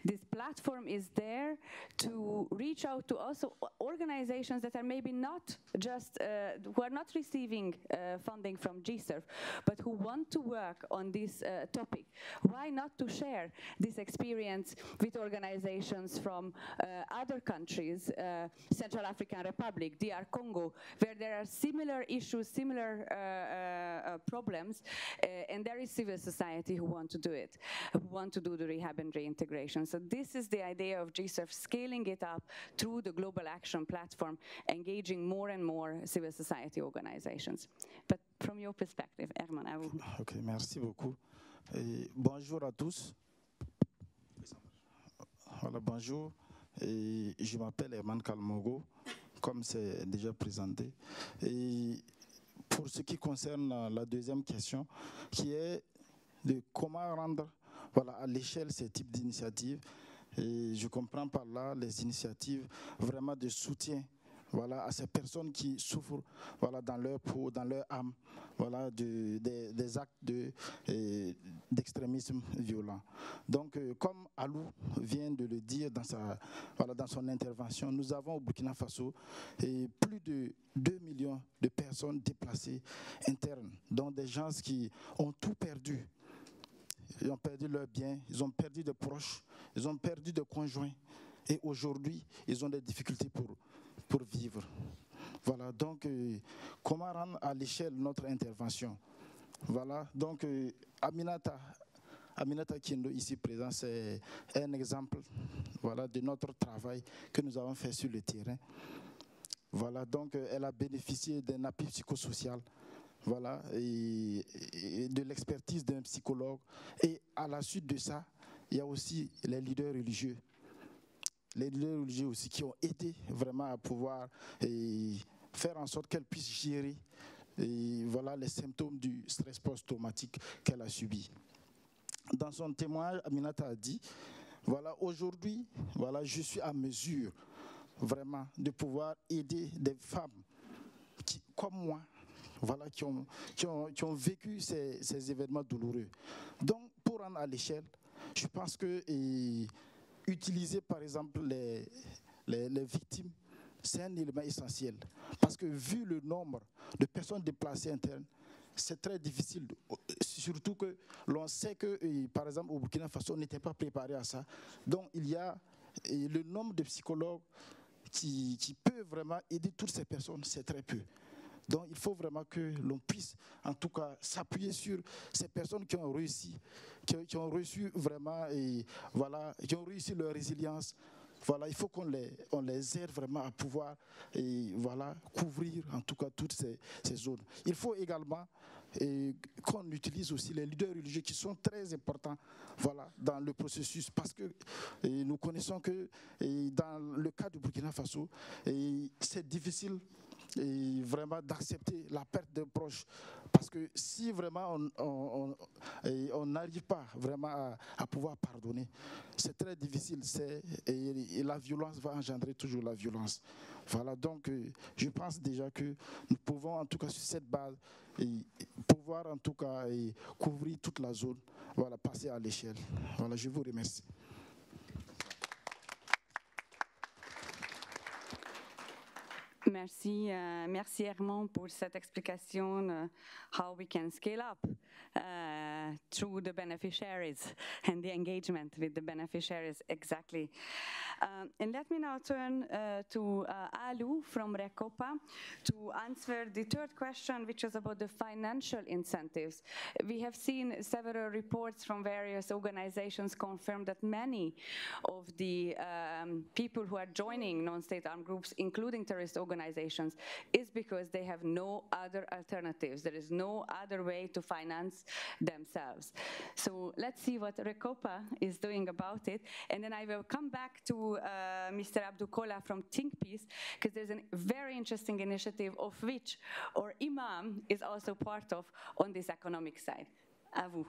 This platform is there to reach out to also organizations that are maybe not just, who are not receiving funding from GSURF, but who want to work on this topic. Why not to share this experience with organizations from other countries, Central African Republic, DR Congo, where there are similar issues, similar problems, and there is civil society who want to do it, who want to do the rehab and reintegration. So this is the idea of GSURF, scaling it up through the Global Action Platform, engaging more and more civil society organizations. But from your perspective, Herman, I will... Ok, merci beaucoup. Et bonjour à tous. Voilà, bonjour. Et je m'appelle Herman Kalmogo, comme c'est déjà présenté. Et pour ce qui concerne la deuxième question, qui est de comment rendre à l'échelle ces types d'initiatives, et je comprends par là les initiatives vraiment de soutien à ces personnes qui souffrent dans leur peau, dans leur âme, des actes d'extrémisme violent. Donc, comme Alou vient de le dire dans son intervention, nous avons au Burkina Faso plus de 2 millions de personnes déplacées internes, dont des gens qui ont tout perdu. Ils ont perdu leurs biens, ils ont perdu des proches, ils ont perdu des conjoints. Et aujourd'hui, ils ont des difficultés pour vivre. Voilà, donc comment rendre à l'échelle notre intervention? Voilà, donc Aminata Kindo ici présent, c'est un exemple de notre travail que nous avons fait sur le terrain. Voilà, donc elle a bénéficié d'un appui psychosocial. Voilà, et de l'expertise d'un psychologue. Et à la suite de ça, il y a aussi les leaders religieux. Les leaders religieux aussi qui ont aidé vraiment à pouvoir faire en sorte qu'elle puisse gérer les symptômes du stress post-traumatique qu'elle a subi. Dans son témoignage, Aminata a dit, aujourd'hui, je suis à mesure vraiment de pouvoir aider des femmes qui, comme moi, qui ont vécu ces événements douloureux. Donc, pour rendre à l'échelle, je pense que utiliser par exemple les victimes, c'est un élément essentiel. Parce que vu le nombre de personnes déplacées internes, c'est très difficile. Surtout que l'on sait que, par exemple, au Burkina Faso, on n'était pas préparé à ça. Donc, il y a le nombre de psychologues qui peuvent vraiment aider toutes ces personnes, c'est très peu. Donc, il faut vraiment que l'on puisse, en tout cas, s'appuyer sur ces personnes qui ont réussi, qui ont reçu vraiment, qui ont réussi leur résilience. Voilà, il faut qu'on les aide vraiment à pouvoir couvrir, en tout cas, toutes ces zones. Il faut également qu'on utilise aussi les leaders religieux qui sont très importants dans le processus, parce que nous connaissons que dans le cas du Burkina Faso, c'est difficile vraiment d'accepter la perte d'un proche, parce que si vraiment on n'arrive pas vraiment à pouvoir pardonner, c'est très difficile, et la violence va engendrer toujours la violence. Voilà, donc je pense déjà que nous pouvons en tout cas sur cette base pouvoir en tout cas couvrir toute la zone, passer à l'échelle. Voilà, je vous remercie. Merci, merci Herman pour cette explication how we can scale up through the beneficiaries and the engagement with the beneficiaries, exactly. And let me now turn to Alu from Recopa to answer the third question, which is about the financial incentives. We have seen several reports from various organizations confirm that many of the people who are joining non-state armed groups, including terrorist organizations, is because they have no other alternatives. There is no other way to finance themselves. So let's see what Recopa is doing about it. And then I will come back to Mr. Abdukola from Think Peace, because there's a very interesting initiative of which our Imam is also part of on this economic side. À vous.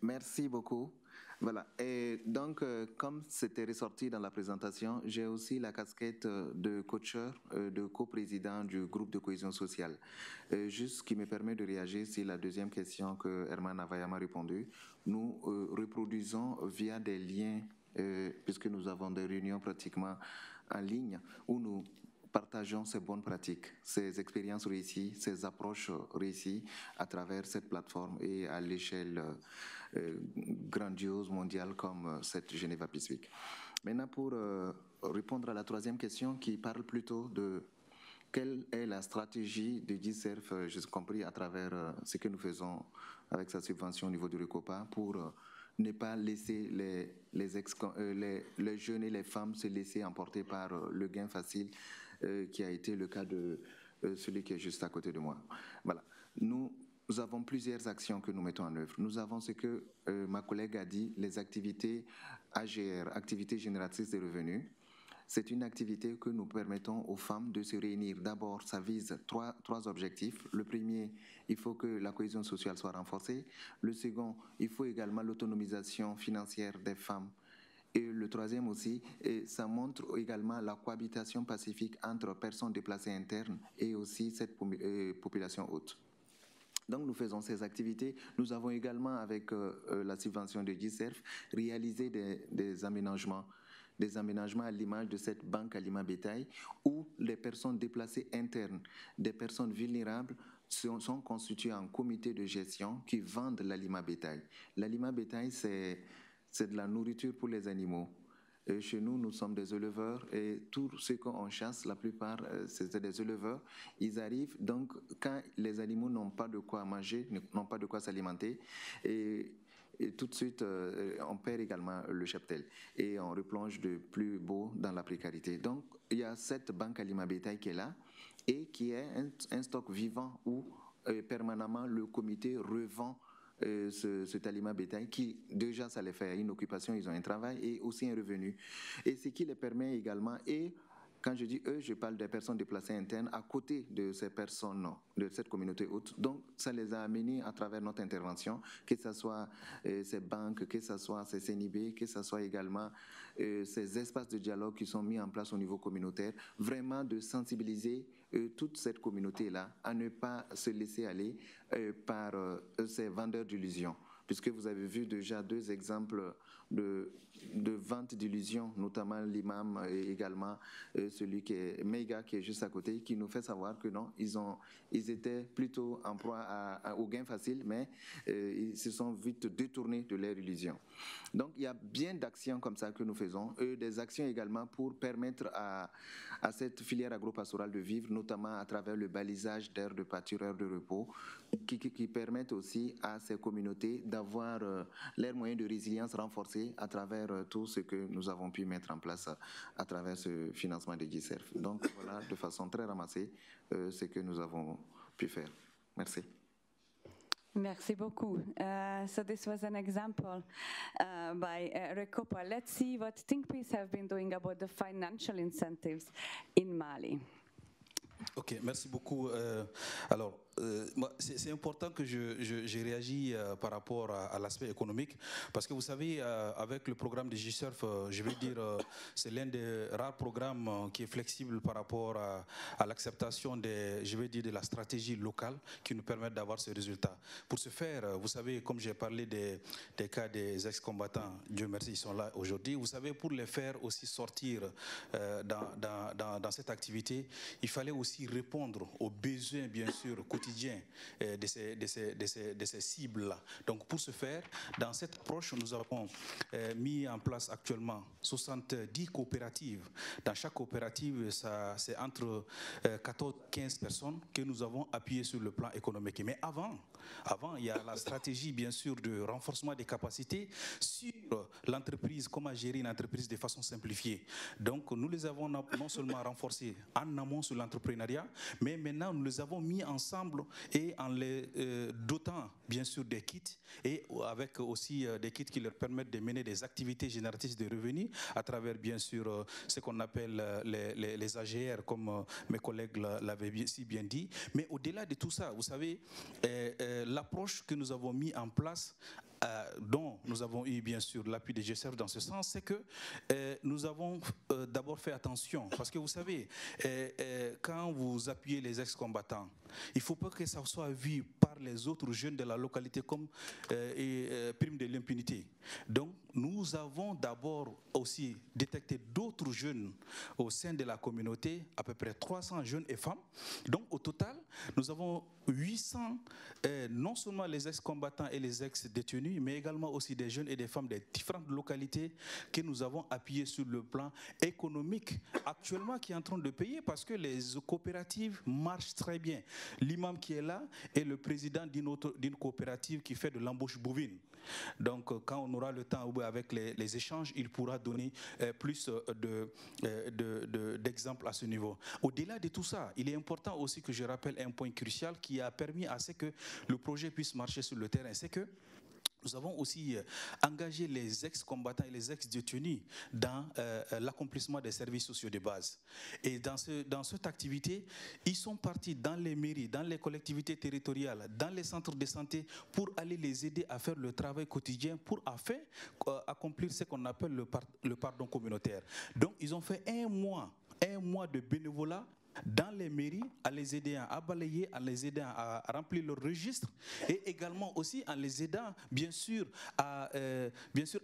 Merci beaucoup. Voilà, et donc comme c'était ressorti dans la présentation, j'ai aussi la casquette de coacheur, de coprésident du groupe de cohésion sociale. Juste ce qui me permet de réagir sur la deuxième question que Herman Avayama répondu. Nous reproduisons via des liens, puisque nous avons des réunions pratiquement en ligne, où nous partageons ces bonnes pratiques, ces expériences réussies, ces approches réussies à travers cette plateforme et à l'échelle grandiose mondiale comme cette Geneva Peace Week. Maintenant, pour répondre à la troisième question qui parle plutôt de quelle est la stratégie de GISERF, j'ai compris à travers ce que nous faisons avec sa subvention au niveau du Recopa pour ne pas laisser les jeunes et les femmes se laisser emporter par le gain facile qui a été le cas de celui qui est juste à côté de moi. Voilà. Nous avons plusieurs actions que nous mettons en œuvre. Nous avons ce que ma collègue a dit, les activités AGR, activités génératrices de revenus. C'est une activité que nous permettons aux femmes de se réunir. D'abord, ça vise trois objectifs. Le premier, il faut que la cohésion sociale soit renforcée. Le second, il faut également l'autonomisation financière des femmes. Et le troisième aussi, et ça montre également la cohabitation pacifique entre personnes déplacées internes et aussi cette population haute. Donc nous faisons ces activités. Nous avons également, avec la subvention de GISERF, réalisé des aménagements à l'image de cette banque aliment bétail où les personnes déplacées internes, des personnes vulnérables, sont constituées en comité de gestion qui vendent l'aliment bétail. L'aliment bétail, c'est de la nourriture pour les animaux. Et chez nous, nous sommes des éleveurs et tous ceux qu'on chasse, la plupart, c'est des éleveurs. Ils arrivent, donc quand les animaux n'ont pas de quoi manger, n'ont pas de quoi s'alimenter, et tout de suite, on perd également le cheptel et on replonge de plus beau dans la précarité. Donc, il y a cette banque aliment bétail qui est là et qui est un stock vivant où permanemment le comité revend cet aliment bétail qui, déjà, ça les fait une occupation, ils ont un travail et aussi un revenu. Et ce qui les permet également, et quand je dis eux, je parle des personnes déplacées internes à côté de ces personnes, de cette communauté haute. Donc, ça les a amenés à travers notre intervention, que ce soit ces banques, que ce soit ces CNIB, que ce soit également ces espaces de dialogue qui sont mis en place au niveau communautaire, vraiment de sensibiliser toute cette communauté-là à ne pas se laisser aller par ces vendeurs d'illusions. Puisque vous avez vu déjà deux exemples de vente d'illusions, notamment l'imam et également celui qui est Meiga, qui est juste à côté, qui nous fait savoir que non, ils étaient plutôt en proie au gain facile, mais ils se sont vite détournés de leur illusion. Donc il y a bien d'actions comme ça que nous faisons, des actions également pour permettre à cette filière agro-pastorale de vivre, notamment à travers le balisage d'aires de pâture, aires de repos, qui permettent aussi à ces communautés d'avoir leurs moyens de résilience renforcés à travers tout ce que nous avons pu mettre en place à travers ce financement de GISERF. Donc voilà, de façon très ramassée, ce que nous avons pu faire. Merci. Merci beaucoup. So this was an example by Recopa. Let's see what Think Peace have been doing about the financial incentives in Mali. Ok, merci beaucoup. Alors, c'est important que j'ai réagi par rapport à l'aspect économique, parce que vous savez, avec le programme de G-Surf, je veux dire, c'est l'un des rares programmes qui est flexible par rapport à l'acceptation de la stratégie locale qui nous permet d'avoir ce résultat. Pour ce faire, vous savez, comme j'ai parlé des cas des ex-combattants, Dieu merci, ils sont là aujourd'hui, vous savez, pour les faire aussi sortir dans cette activité, il fallait aussi répondre aux besoins, bien sûr, quotidiens de ces cibles-là. Donc, pour ce faire, dans cette approche, nous avons mis en place actuellement 70 coopératives. Dans chaque coopérative, c'est entre 14 et 15 personnes que nous avons appuyées sur le plan économique. Mais avant, il y a la stratégie, bien sûr, de renforcement des capacités sur l'entreprise, comment gérer une entreprise de façon simplifiée. Donc, nous les avons non seulement renforcés en amont sur l'entrepreneuriat, mais maintenant, nous les avons mis ensemble et en les dotant, bien sûr, des kits et avec aussi des kits qui leur permettent de mener des activités génératrices de revenus à travers, bien sûr, ce qu'on appelle les AGR, comme mes collègues l'avaient si bien dit. Mais au-delà de tout ça, vous savez, l'approche que nous avons mis en place, dont nous avons eu bien sûr l'appui des G-Surf dans ce sens, c'est que nous avons d'abord fait attention, parce que vous savez, quand vous appuyez les ex-combattants, il ne faut pas que ça soit vu par les autres jeunes de la localité comme prime de l'impunité. Donc nous avons d'abord aussi détecté d'autres jeunes au sein de la communauté, à peu près 300 jeunes et femmes. Donc au total, nous avons 800, non seulement les ex-combattants et les ex-détenus, mais également aussi des jeunes et des femmes des différentes localités que nous avons appuyés sur le plan économique actuellement qui est en train de payer, parce que les coopératives marchent très bien. L'imam qui est là est le président d'une coopérative qui fait de l'embauche bovine. Donc quand on aura le temps avec les échanges, il pourra donner plus d'exemples à ce niveau. Au-delà de tout ça, il est important aussi que je rappelle un point crucial qui a permis à ce que le projet puisse marcher sur le terrain, c'est que nous avons aussi engagé les ex-combattants et les ex-détenus dans l'accomplissement des services sociaux de base. Et dans cette activité, ils sont partis dans les mairies, dans les collectivités territoriales, dans les centres de santé pour aller les aider à faire le travail quotidien pour accomplir ce qu'on appelle le pardon communautaire. Donc, ils ont fait un mois de bénévolat dans les mairies, à les aider à balayer, à les aider à remplir leur registre, et également aussi en les aidant, bien sûr, à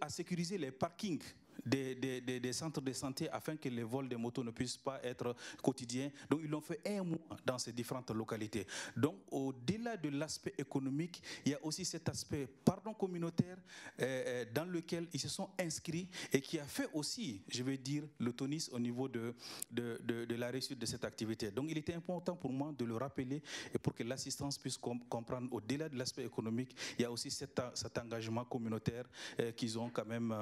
sécuriser les parkings des centres de santé afin que les vols des motos ne puissent pas être quotidiens. Donc ils l'ont fait un mois dans ces différentes localités. Donc au-delà de l'aspect économique, il y a aussi cet aspect pardon communautaire dans lequel ils se sont inscrits et qui a fait aussi, je vais dire, le tonus au niveau de la réussite de cette activité. Donc il était important pour moi de le rappeler et pour que l'assistance puisse comprendre au-delà de l'aspect économique, il y a aussi cet engagement communautaire qu'ils ont quand même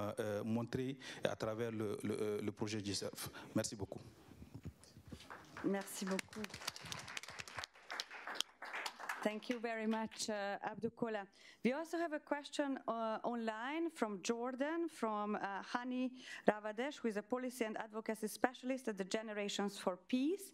montré à travers le projet G-Surf. Merci beaucoup. Merci beaucoup. Thank you very much, Abdukola. We also have a question online from Jordan, from Hani Ravadesh, who is a policy and advocacy specialist at the Generations for Peace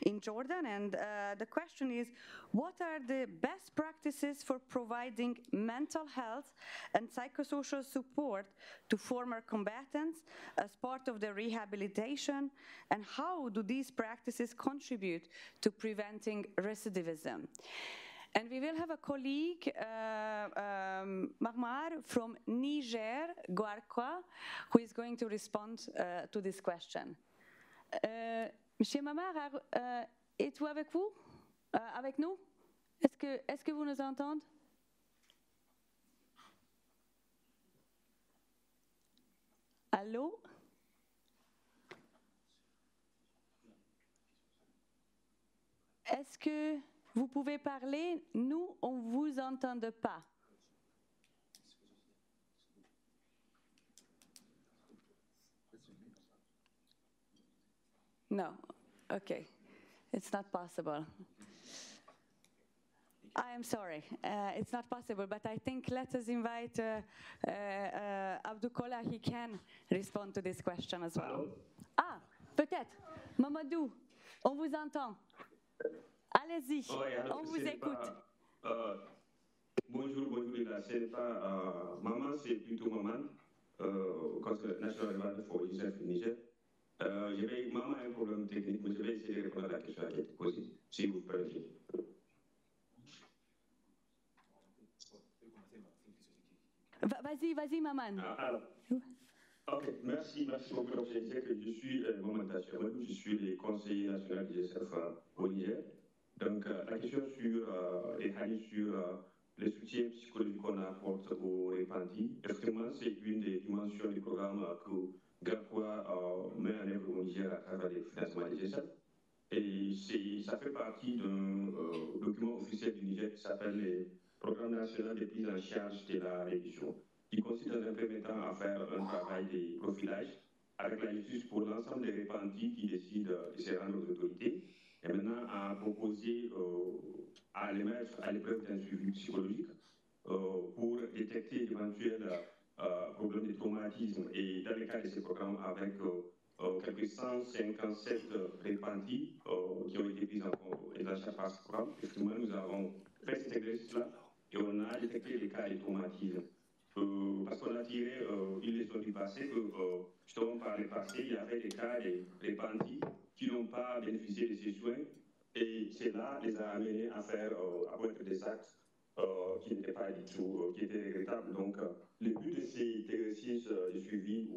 in Jordan. And the question is, what are the best practices for providing mental health and psychosocial support to former combatants as part of their rehabilitation? And how do these practices contribute to preventing recidivism? And we will have a colleague, Mahmar from Niger, Guarqua, who is going to respond to this question. Monsieur Mahmar, êtes-vous avec vous, avec nous? Est-ce que vous nous entendez? Allô? Est-ce que vous pouvez parler? Nous, on ne vous entend pas. No, okay, it's not possible. I am sorry, it's not possible, but I think let us invite Abdukola, he can respond to this question as well. Ah, peut-être. Mamadou, on vous entend. Allez-y, on vous écoute. Bonjour, là, ce n'est pas maman, c'est plutôt maman, National Development for UNICEF Niger. Maman a un problème technique, mais je vais essayer de répondre à la question qui a été posée, si vous permettez. Vas-y, maman. Ok, merci beaucoup. Donc, je disais que je suis Maman Tachiamadou, je suis le conseiller national du GSF au Niger. Donc, la question sur les hadiths sur le soutien psychologique qu'on apporte aux repentis, effectivement, c'est une des dimensions du programme que GACOA met en œuvre au Niger à travers les financements des GSF. Et ça fait partie d'un document officiel du Niger qui s'appelle le Programme national de prise en charge de la réduction, qui consiste dans un premier temps à faire un travail de profilage avec la justice pour l'ensemble des repentis qui décident de se rendre aux autorités, et maintenant à proposer à les mettre à l'épreuve d'un suivi psychologique pour détecter d'éventuels problèmes de traumatisme. Et dans le cas de ces programmes, avec quelques 157 repentis qui ont été pris en charge par ce programme, effectivement, nous avons fait cet exercice-là et on a détecté des cas de traumatisme. Parce qu'on a tiré une leçon du passé que, justement, par le passé, il y avait des cas de repentis qui n'ont pas bénéficié de ces soins et cela les a amenés à faire, à commettre des actes qui n'étaient pas du tout, qui étaient regrettables. Donc, le but de ces exercices de suivi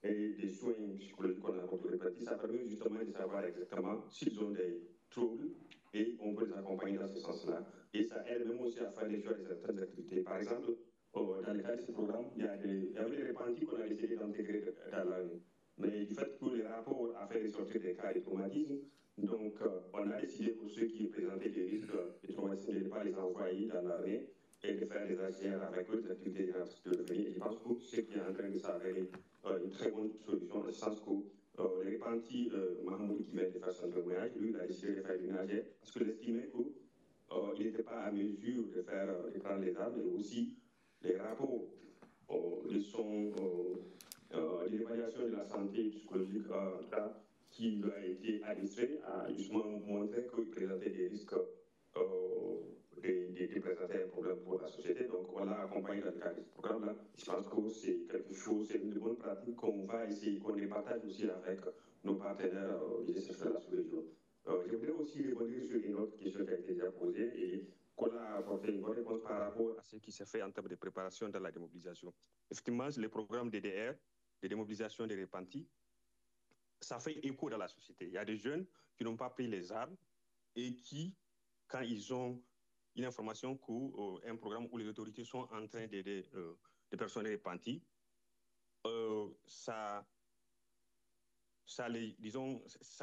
et des soins psychologiques qu'on a rencontrés, ça permet justement de savoir exactement s'ils ont des troubles et on peut les accompagner dans ce sens-là. Et ça aide même aussi à faire des choix de certaines activités. Par exemple, dans le cas de ce programme, il y avait des repentis qu'on a décidé d'intégrer dans l'année. Mais du fait que les rapports a fait ressortir des cas de traumatisme, donc on a décidé pour ceux qui présentaient des risques de traumatisme de ne pas les envoyer dans l'armée et de faire des ACR avec eux, des activités de revenir. Et je pense que ce qui est en train de s'avérer une très bonne solution, dans le sens que les repentis, Mahmoud qui vient de faire son témoignage, lui, il a décidé de faire une ACR parce qu'il estimait qu'il n'était pas à mesure de prendre les armes, mais aussi les rapports de l'évaluation de la santé psychologique, en tout cas, qui lui a été adressé, a justement montré qu'il présentait des risques de présenter un problème pour la société. Donc, on l'a accompagné dans le cadre de ce programme-là. Je pense que c'est quelque chose, c'est une bonne pratique qu'on va essayer, qu'on les partage aussi avec nos partenaires du GSF de la sous-région. Je voudrais aussi rebondir sur une autre question qui a été déjà posée et qu'on a apporté une bonne réponse par rapport à ce qui s'est fait en termes de préparation dans la démobilisation. Effectivement, le programme DDR, de démobilisation des repentis, ça fait écho dans la société. Il y a des jeunes qui n'ont pas pris les armes et qui, quand ils ont une information qu'un programme où les autorités sont en train d'aider des personnes repenties, ça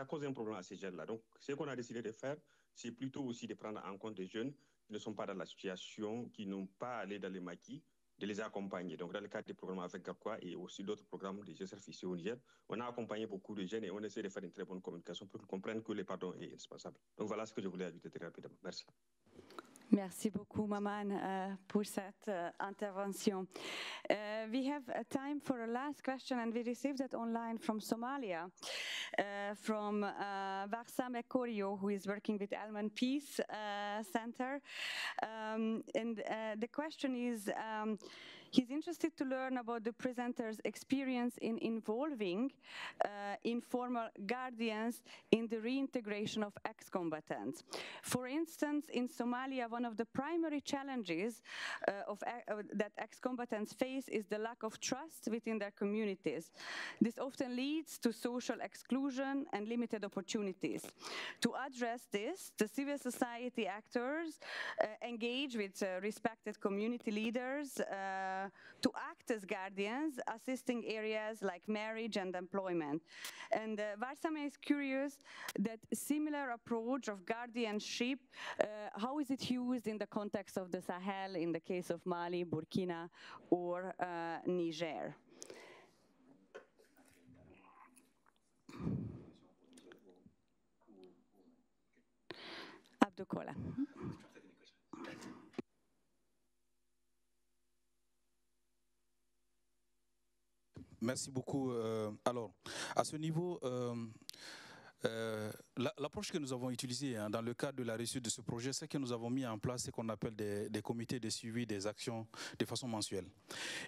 cause un problème à ces jeunes-là. Donc, ce qu'on a décidé de faire, c'est plutôt aussi de prendre en compte des jeunes qui ne sont pas dans la situation, qui n'ont pas allé dans les maquis, de les accompagner. Donc, dans le cadre des programmes avec GACOA et aussi d'autres programmes de GSF ici au Niger, on a accompagné beaucoup de jeunes et on essaie de faire une très bonne communication pour qu'ils comprennent que le pardon est indispensable. Donc, voilà ce que je voulais ajouter très rapidement. Merci. Merci beaucoup, Maman, pour cette intervention. We have time for a last question, and we received that online from Somalia, from Varsam Ekorio, who is working with Elman Peace Center. And the question is, he's interested to learn about the presenter's experience in involving informal guardians in the reintegration of ex-combatants. For instance, in Somalia, one of the primary challenges that ex-combatants face is the lack of trust within their communities. This often leads to social exclusion and limited opportunities. To address this, the civil society actors engage with respected community leaders to act as guardians, assisting areas like marriage and employment. And Varsam is curious that similar approach of guardianship, how is it used in the context of the Sahel, in the case of Mali, Burkina, or Niger? Abdukola. Merci beaucoup. Alors, à ce niveau, L'approche que nous avons utilisée dans le cadre de la réussite de ce projet, c'est que nous avons mis en place ce qu'on appelle des comités de suivi des actions de façon mensuelle.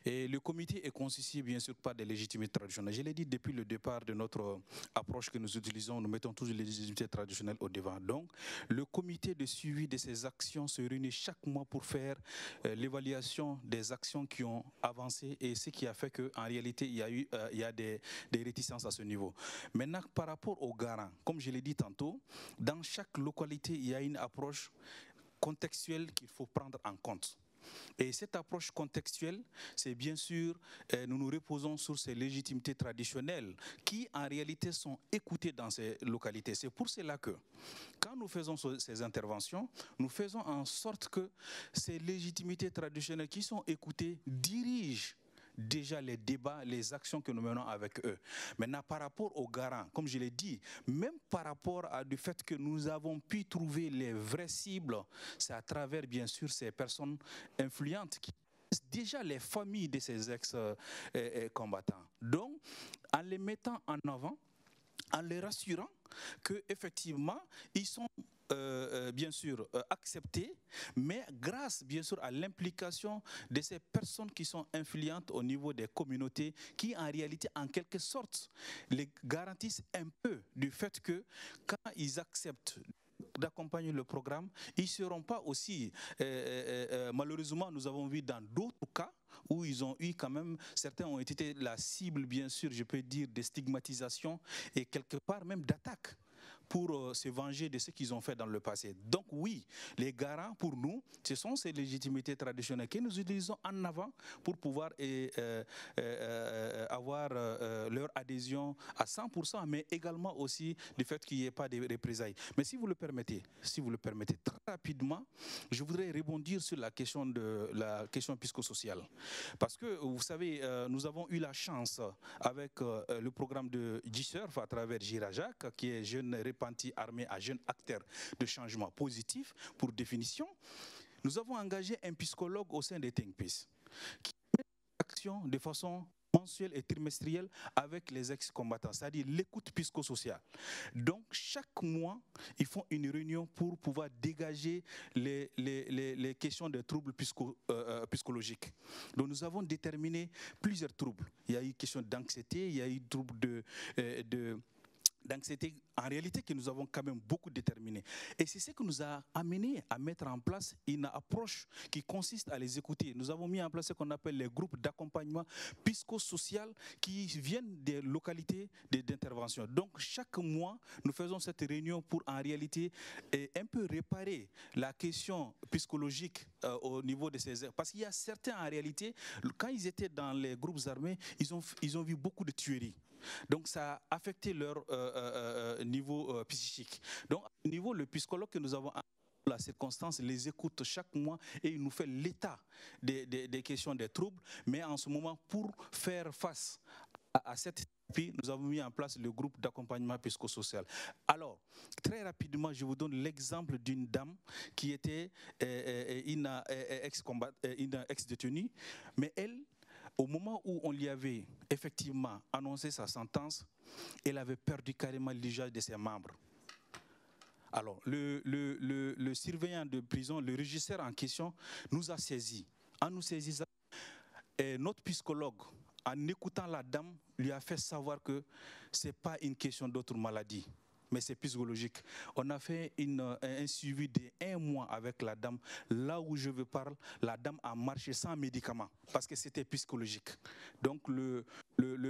Et le comité est constitué bien sûr par des légitimités traditionnelles. Je l'ai dit depuis le départ de notre approche que nous utilisons, nous mettons toujours les légitimités traditionnelles au devant. Donc, le comité de suivi de ces actions se réunit chaque mois pour faire l'évaluation des actions qui ont avancé et ce qui a fait qu'en réalité, il y a des réticences à ce niveau. Maintenant, par rapport aux garants, comme je l'ai dit tantôt, dans chaque localité, il y a une approche contextuelle qu'il faut prendre en compte. Et cette approche contextuelle, c'est bien sûr, nous nous reposons sur ces légitimités traditionnelles qui, en réalité, sont écoutées dans ces localités. C'est pour cela que, quand nous faisons ces interventions, nous faisons en sorte que ces légitimités traditionnelles qui sont écoutées dirigent déjà les débats, les actions que nous menons avec eux. Maintenant, par rapport aux garants, comme je l'ai dit, même par rapport au fait que nous avons pu trouver les vraies cibles, c'est à travers, bien sûr, ces personnes influentes qui déjà les familles de ces ex-combattants. Donc, en les mettant en avant, en les rassurant qu'effectivement, ils sont bien sûr acceptés, mais grâce bien sûr à l'implication de ces personnes qui sont influentes au niveau des communautés, qui en réalité en quelque sorte les garantissent un peu du fait que quand ils acceptent d'accompagner le programme, ils ne seront pas aussi, malheureusement nous avons vu dans d'autres cas, où ils ont eu quand même, certains ont été la cible bien sûr, je peux dire, de stigmatisation et quelque part même d'attaque pour se venger de ce qu'ils ont fait dans le passé. Donc oui, les garants pour nous, ce sont ces légitimités traditionnelles que nous utilisons en avant pour pouvoir avoir leur adhésion à 100%, mais également aussi du fait qu'il n'y ait pas de représailles. Mais si vous le permettez, très rapidement, je voudrais rebondir sur la question psychosociale. Parce que vous savez, nous avons eu la chance avec le programme de G-Surf à travers Girajak, qui est jeune repenti armé à jeunes acteurs de changement positif, pour définition, nous avons engagé un psychologue au sein des Think Peace qui met en action de façon mensuelle et trimestrielle avec les ex-combattants, c'est-à-dire l'écoute psychosociale. Donc, chaque mois, ils font une réunion pour pouvoir dégager les questions des troubles psychologiques. Donc, nous avons déterminé plusieurs troubles. Il y a eu question d'anxiété, il y a eu troubles d'anxiété, en réalité, que nous avons quand même beaucoup déterminé. Et c'est ce qui nous a amené à mettre en place une approche qui consiste à les écouter. Nous avons mis en place ce qu'on appelle les groupes d'accompagnement psychosocial qui viennent des localités d'intervention. Donc, chaque mois, nous faisons cette réunion pour, en réalité, un peu réparer la question psychologique au niveau de ces... Parce qu'il y a certains, en réalité, quand ils étaient dans les groupes armés, ils ont vu beaucoup de tueries. Donc, ça a affecté leur niveau psychique. Donc, au niveau, le psychologue que nous avons la circonstance les écoute chaque mois et il nous fait l'état des questions des troubles. Mais en ce moment, pour faire face à cette thérapie, nous avons mis en place le groupe d'accompagnement psychosocial. Alors, très rapidement, je vous donne l'exemple d'une dame qui était une ex-détenue, mais elle, au moment où on lui avait effectivement annoncé sa sentence, elle avait perdu carrément l'usage de ses membres. Alors, le surveillant de prison, le régisseur en question, nous a saisis. En nous saisissant, notre psychologue, en écoutant la dame, lui a fait savoir que ce n'est pas une question d'autre maladie, mais c'est psychologique. On a fait un suivi d'1 mois avec la dame. Là où je veux parler, la dame a marché sans médicaments parce que c'était psychologique. Donc le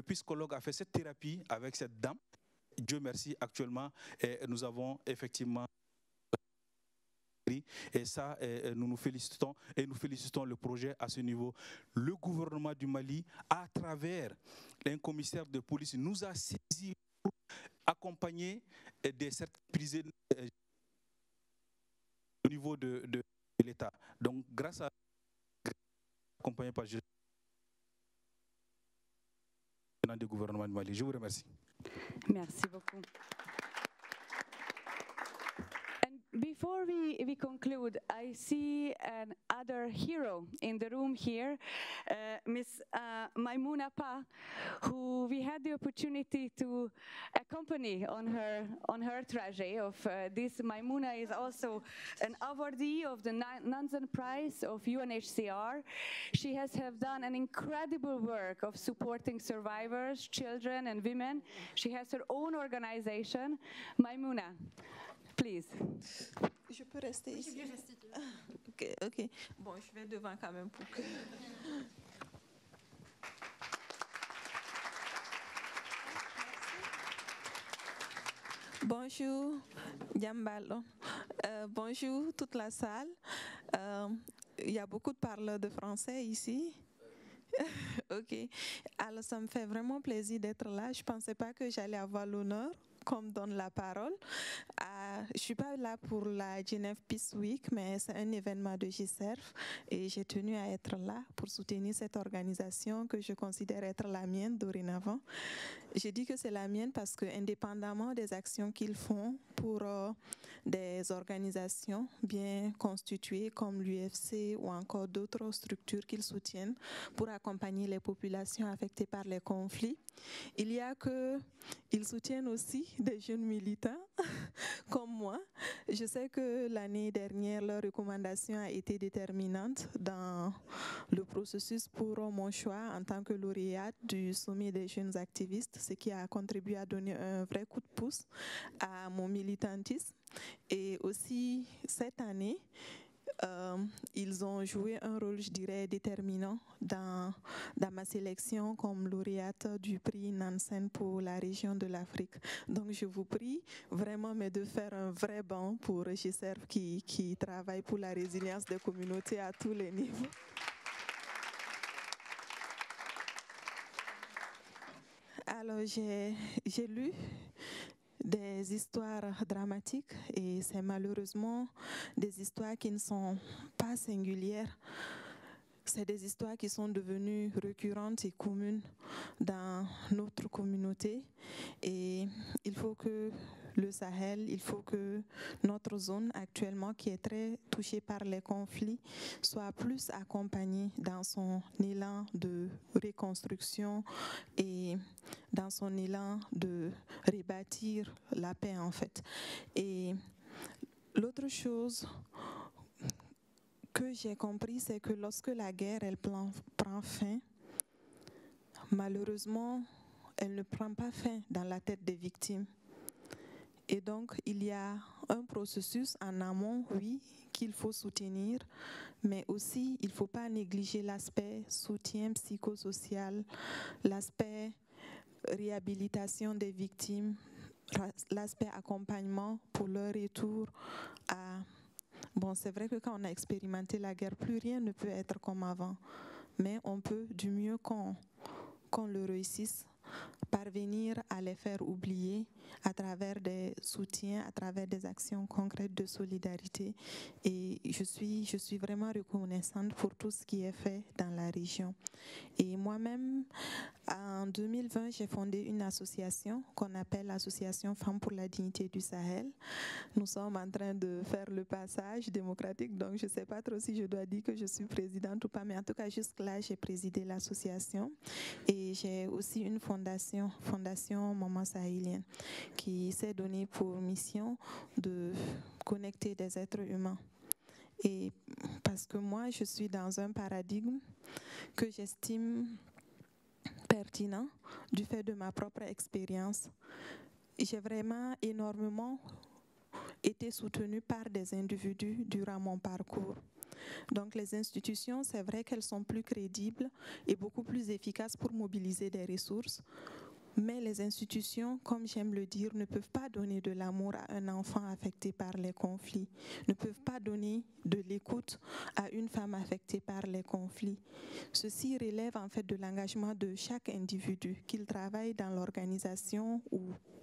psychologue a fait cette thérapie avec cette dame. Dieu merci, actuellement, nous avons effectivement... Et ça, nous nous félicitons et nous félicitons le projet à ce niveau. Le gouvernement du Mali, à travers un commissaire de police, nous a saisi pour accompagner des prisonniers au niveau de l'État. Donc, grâce à accompagné par le gouvernement du Mali. Je vous remercie. Merci beaucoup. before we conclude, I see another hero in the room here, Miss Maimouna Pa, who we had the opportunity to accompany on her trajet of this. Maimouna is also an awardee of the Nansen Prize of UNHCR. She has done an incredible work of supporting survivors, children and women. She has her own organization. Maimouna, please. Je peux rester ici? Ok. Bon, je vais devant quand même pour que... Bonjour, Diambalo. Bonjour toute la salle. Il y a beaucoup de parleurs de français ici. Ok. Alors, ça me fait vraiment plaisir d'être là. Je ne pensais pas que j'allais avoir l'honneur qu'on me donne la parole. Je ne suis pas là pour la Genève Peace Week, mais c'est un événement de GCERF et j'ai tenu à être là pour soutenir cette organisation que je considère être la mienne dorénavant. Je dis que c'est la mienne parce que, indépendamment des actions qu'ils font pour des organisations bien constituées comme l'UFC ou encore d'autres structures qu'ils soutiennent pour accompagner les populations affectées par les conflits, il y a qu'ils soutiennent aussi des jeunes militants comme moi. Je sais que l'année dernière, leur recommandation a été déterminante dans le processus pour mon choix en tant que lauréate du sommet des jeunes activistes, ce qui a contribué à donner un vrai coup de pouce à mon militantisme. Et aussi, cette année, ils ont joué un rôle, je dirais, déterminant dans ma sélection comme lauréate du prix Nansen pour la région de l'Afrique. Donc, je vous prie vraiment de faire un vrai banc pour GCERF qui travaille pour la résilience des communautés à tous les niveaux. Alors, j'ai lu des histoires dramatiques et c'est malheureusement des histoires qui ne sont pas singulières. C'est des histoires qui sont devenues récurrentes et communes dans notre communauté et il faut que le Sahel, il faut que notre zone actuellement qui est très touchée par les conflits soit plus accompagnée dans son élan de reconstruction et dans son élan de rebâtir la paix en fait. Et l'autre chose que j'ai compris, c'est que lorsque la guerre elle prend fin, malheureusement, elle ne prend pas fin dans la tête des victimes. Et donc, il y a un processus en amont, oui, qu'il faut soutenir, mais aussi, il ne faut pas négliger l'aspect soutien psychosocial, l'aspect réhabilitation des victimes, l'aspect accompagnement pour leur retour à... Bon, c'est vrai que quand on a expérimenté la guerre, plus rien ne peut être comme avant, mais on peut, du mieux qu'on le réussisse, parvenir à les faire oublier à travers des soutiens, à travers des actions concrètes de solidarité. Et je suis vraiment reconnaissante pour tout ce qui est fait dans la région. Et moi-même, en 2020, j'ai fondé une association qu'on appelle l'Association Femmes pour la dignité du Sahel. Nous sommes en train de faire le passage démocratique, donc je ne sais pas trop si je dois dire que je suis présidente ou pas, mais en tout cas, jusque-là, j'ai présidé l'association. Et j'ai aussi une fondation Maman Sahélienne, qui s'est donnée pour mission de connecter des êtres humains. Et parce que moi, je suis dans un paradigme que j'estime pertinent du fait de ma propre expérience. J'ai vraiment énormément été soutenue par des individus durant mon parcours. Donc les institutions, c'est vrai qu'elles sont plus crédibles et beaucoup plus efficaces pour mobiliser des ressources. Mais les institutions, comme j'aime le dire, ne peuvent pas donner de l'amour à un enfant affecté par les conflits, ne peuvent pas donner de l'écoute à une femme affectée par les conflits. Ceci relève en fait de l'engagement de chaque individu, qu'il travaille dans l'organisation ou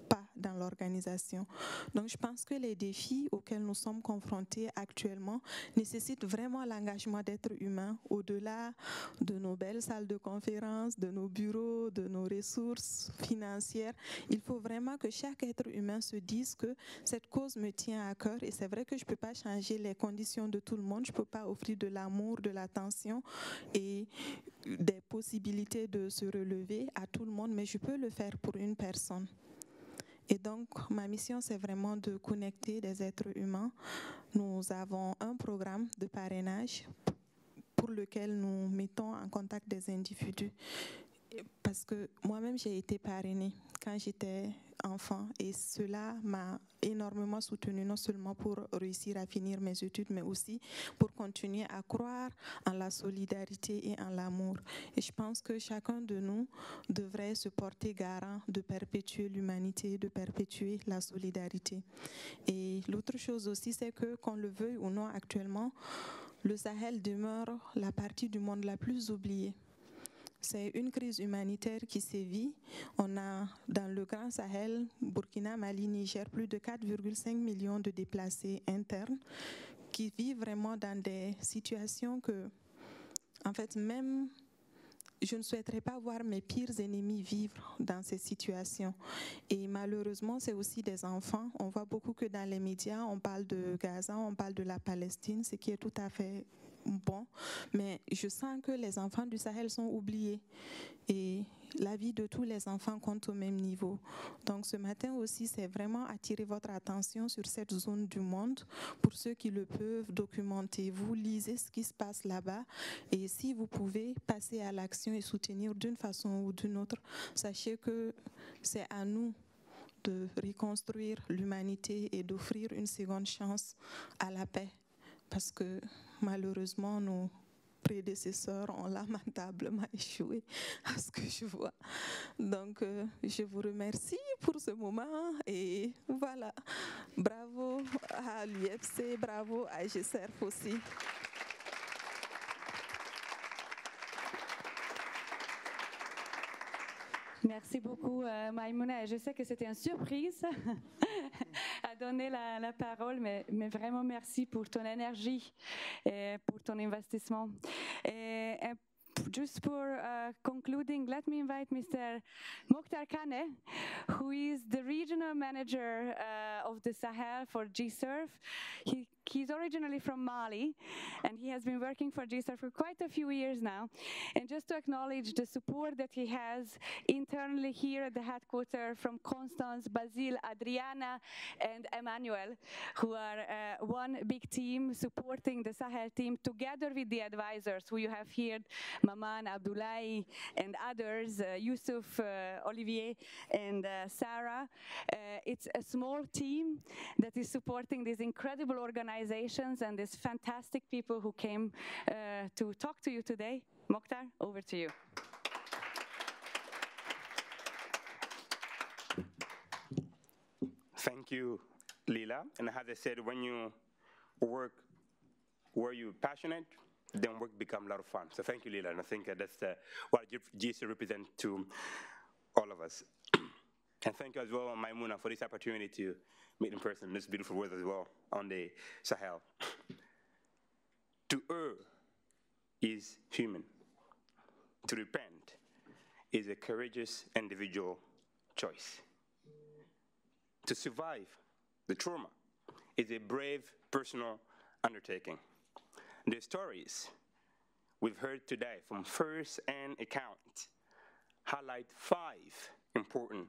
pas dans l'organisation. Donc je pense que les défis auxquels nous sommes confrontés actuellement nécessitent vraiment l'engagement d'êtres humains au-delà de nos belles salles de conférence, de nos bureaux, de nos ressources financières. Il faut vraiment que chaque être humain se dise que cette cause me tient à cœur et c'est vrai que je ne peux pas changer les conditions de tout le monde, je ne peux pas offrir de l'amour, de l'attention et des possibilités de se relever à tout le monde, mais je peux le faire pour une personne. Et donc, ma mission, c'est vraiment de connecter des êtres humains. Nous avons un programme de parrainage pour lequel nous mettons en contact des individus. Parce que moi-même, j'ai été parrainée quand j'étais enfant et cela m'a énormément soutenue, non seulement pour réussir à finir mes études, mais aussi pour continuer à croire en la solidarité et en l'amour. Et je pense que chacun de nous devrait se porter garant de perpétuer l'humanité, de perpétuer la solidarité. Et l'autre chose aussi, c'est que, qu'on le veuille ou non actuellement, le Sahel demeure la partie du monde la plus oubliée. C'est une crise humanitaire qui sévit. On a dans le Grand Sahel, Burkina, Mali, Niger, plus de 4,5 millions de déplacés internes qui vivent vraiment dans des situations que, en fait, même je ne souhaiterais pas voir mes pires ennemis vivre dans ces situations. Et malheureusement, c'est aussi des enfants. On voit beaucoup que dans les médias, on parle de Gaza, on parle de la Palestine, ce qui est tout à fait bon, mais je sens que les enfants du Sahel sont oubliés et la vie de tous les enfants compte au même niveau. Donc ce matin aussi, c'est vraiment attirer votre attention sur cette zone du monde. Pour ceux qui le peuvent, documentez-vous, lisez ce qui se passe là-bas et si vous pouvez passer à l'action et soutenir d'une façon ou d'une autre, sachez que c'est à nous de reconstruire l'humanité et d'offrir une seconde chance à la paix. Parce que malheureusement, nos prédécesseurs ont lamentablement échoué à ce que je vois. Donc, je vous remercie pour ce moment et voilà, bravo à l'UFC, bravo à GCERF aussi. Merci beaucoup, Maïmouna. Je sais que c'était une surprise à donner la parole, mais vraiment merci pour ton énergie et pour ton investissement. Et just for concluding, let me invite Mr. Mokhtar Kane, who is the regional manager of the Sahel for GSURF. He's originally from Mali, and he has been working for GSURF for quite a few years now. And just to acknowledge the support that he has internally here at the headquarters from Constance, Basile, Adriana, and Emmanuel, who are one big team supporting the Sahel team together with the advisors who you have here, Maman, Abdoulaye, and others, Yusuf, Olivier, and Sarah. It's a small team that is supporting these incredible organizations and these fantastic people who came to talk to you today. Mokhtar, over to you. Thank you, Lila. And as I said, when you work where you're passionate, then work becomes a lot of fun. So thank you, Lila. And I think that's what GC represents to all of us. And thank you as well, Maimouna, for this opportunity to meet in person, this beautiful weather as well on the Sahel. To err is human. To repent is a courageous individual choice. To survive the trauma is a brave personal undertaking. The stories we've heard today from first-hand accounts highlight 5 important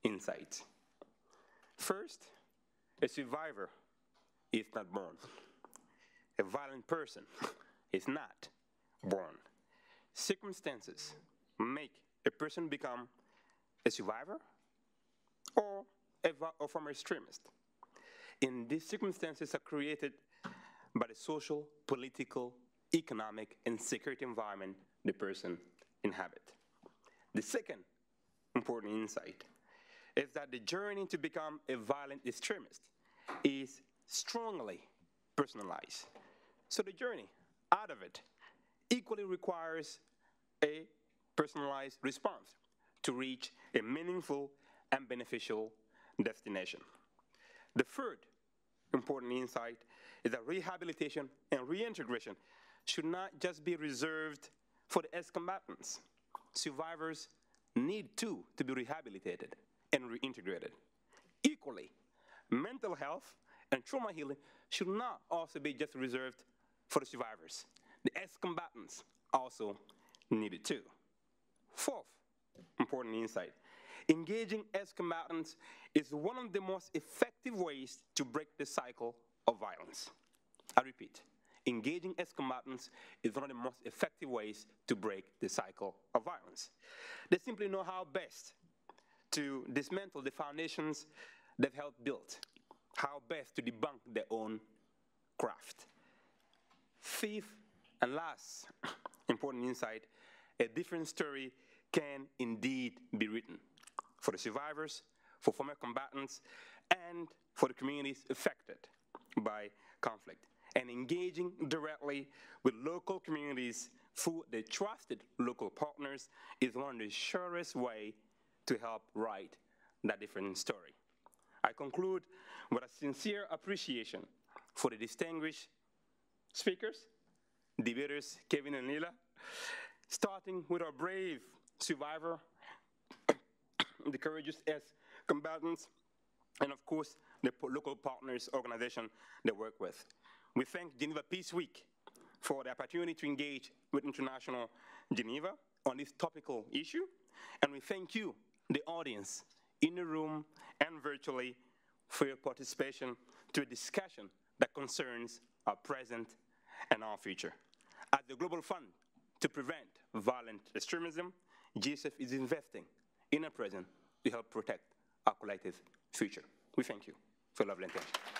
insights. First, a survivor is not born. A violent person is not born. Circumstances make a person become a survivor or a former extremist. And these circumstances are created by the social, political, economic, and security environment the person inhabits. The second important insight is that the journey to become a violent extremist is strongly personalized. So the journey out of it equally requires a personalized response to reach a meaningful and beneficial destination. The third important insight is that rehabilitation and reintegration should not just be reserved for the ex-combatants. Survivors need too to be rehabilitated and reintegrated. Equally, mental health and trauma healing should not also be just reserved for the survivors. The ex-combatants also need it too. Fourth important insight, engaging ex-combatants is one of the most effective ways to break the cycle of violence. I repeat, engaging ex-combatants is one of the most effective ways to break the cycle of violence. They simply know how best to dismantle the foundations they've helped build, how best to debunk their own craft. Fifth and last important insight, a different story can indeed be written for the survivors, for former combatants, and for the communities affected by conflict. And engaging directly with local communities through the trusted local partners is one of the surest ways to help write that different story. I conclude with a sincere appreciation for the distinguished speakers, debaters Kevin and Lila, starting with our brave survivor, the courageous ex-combatants, and of course, the local partners organization they work with. We thank Geneva Peace Week for the opportunity to engage with International Geneva on this topical issue, and we thank you, the audience, in the room and virtually, for your participation to a discussion that concerns our present and our future. At the Global Fund to Prevent Violent Extremism, GSF is investing in our present to help protect our collective future. We thank you for your lovely attention.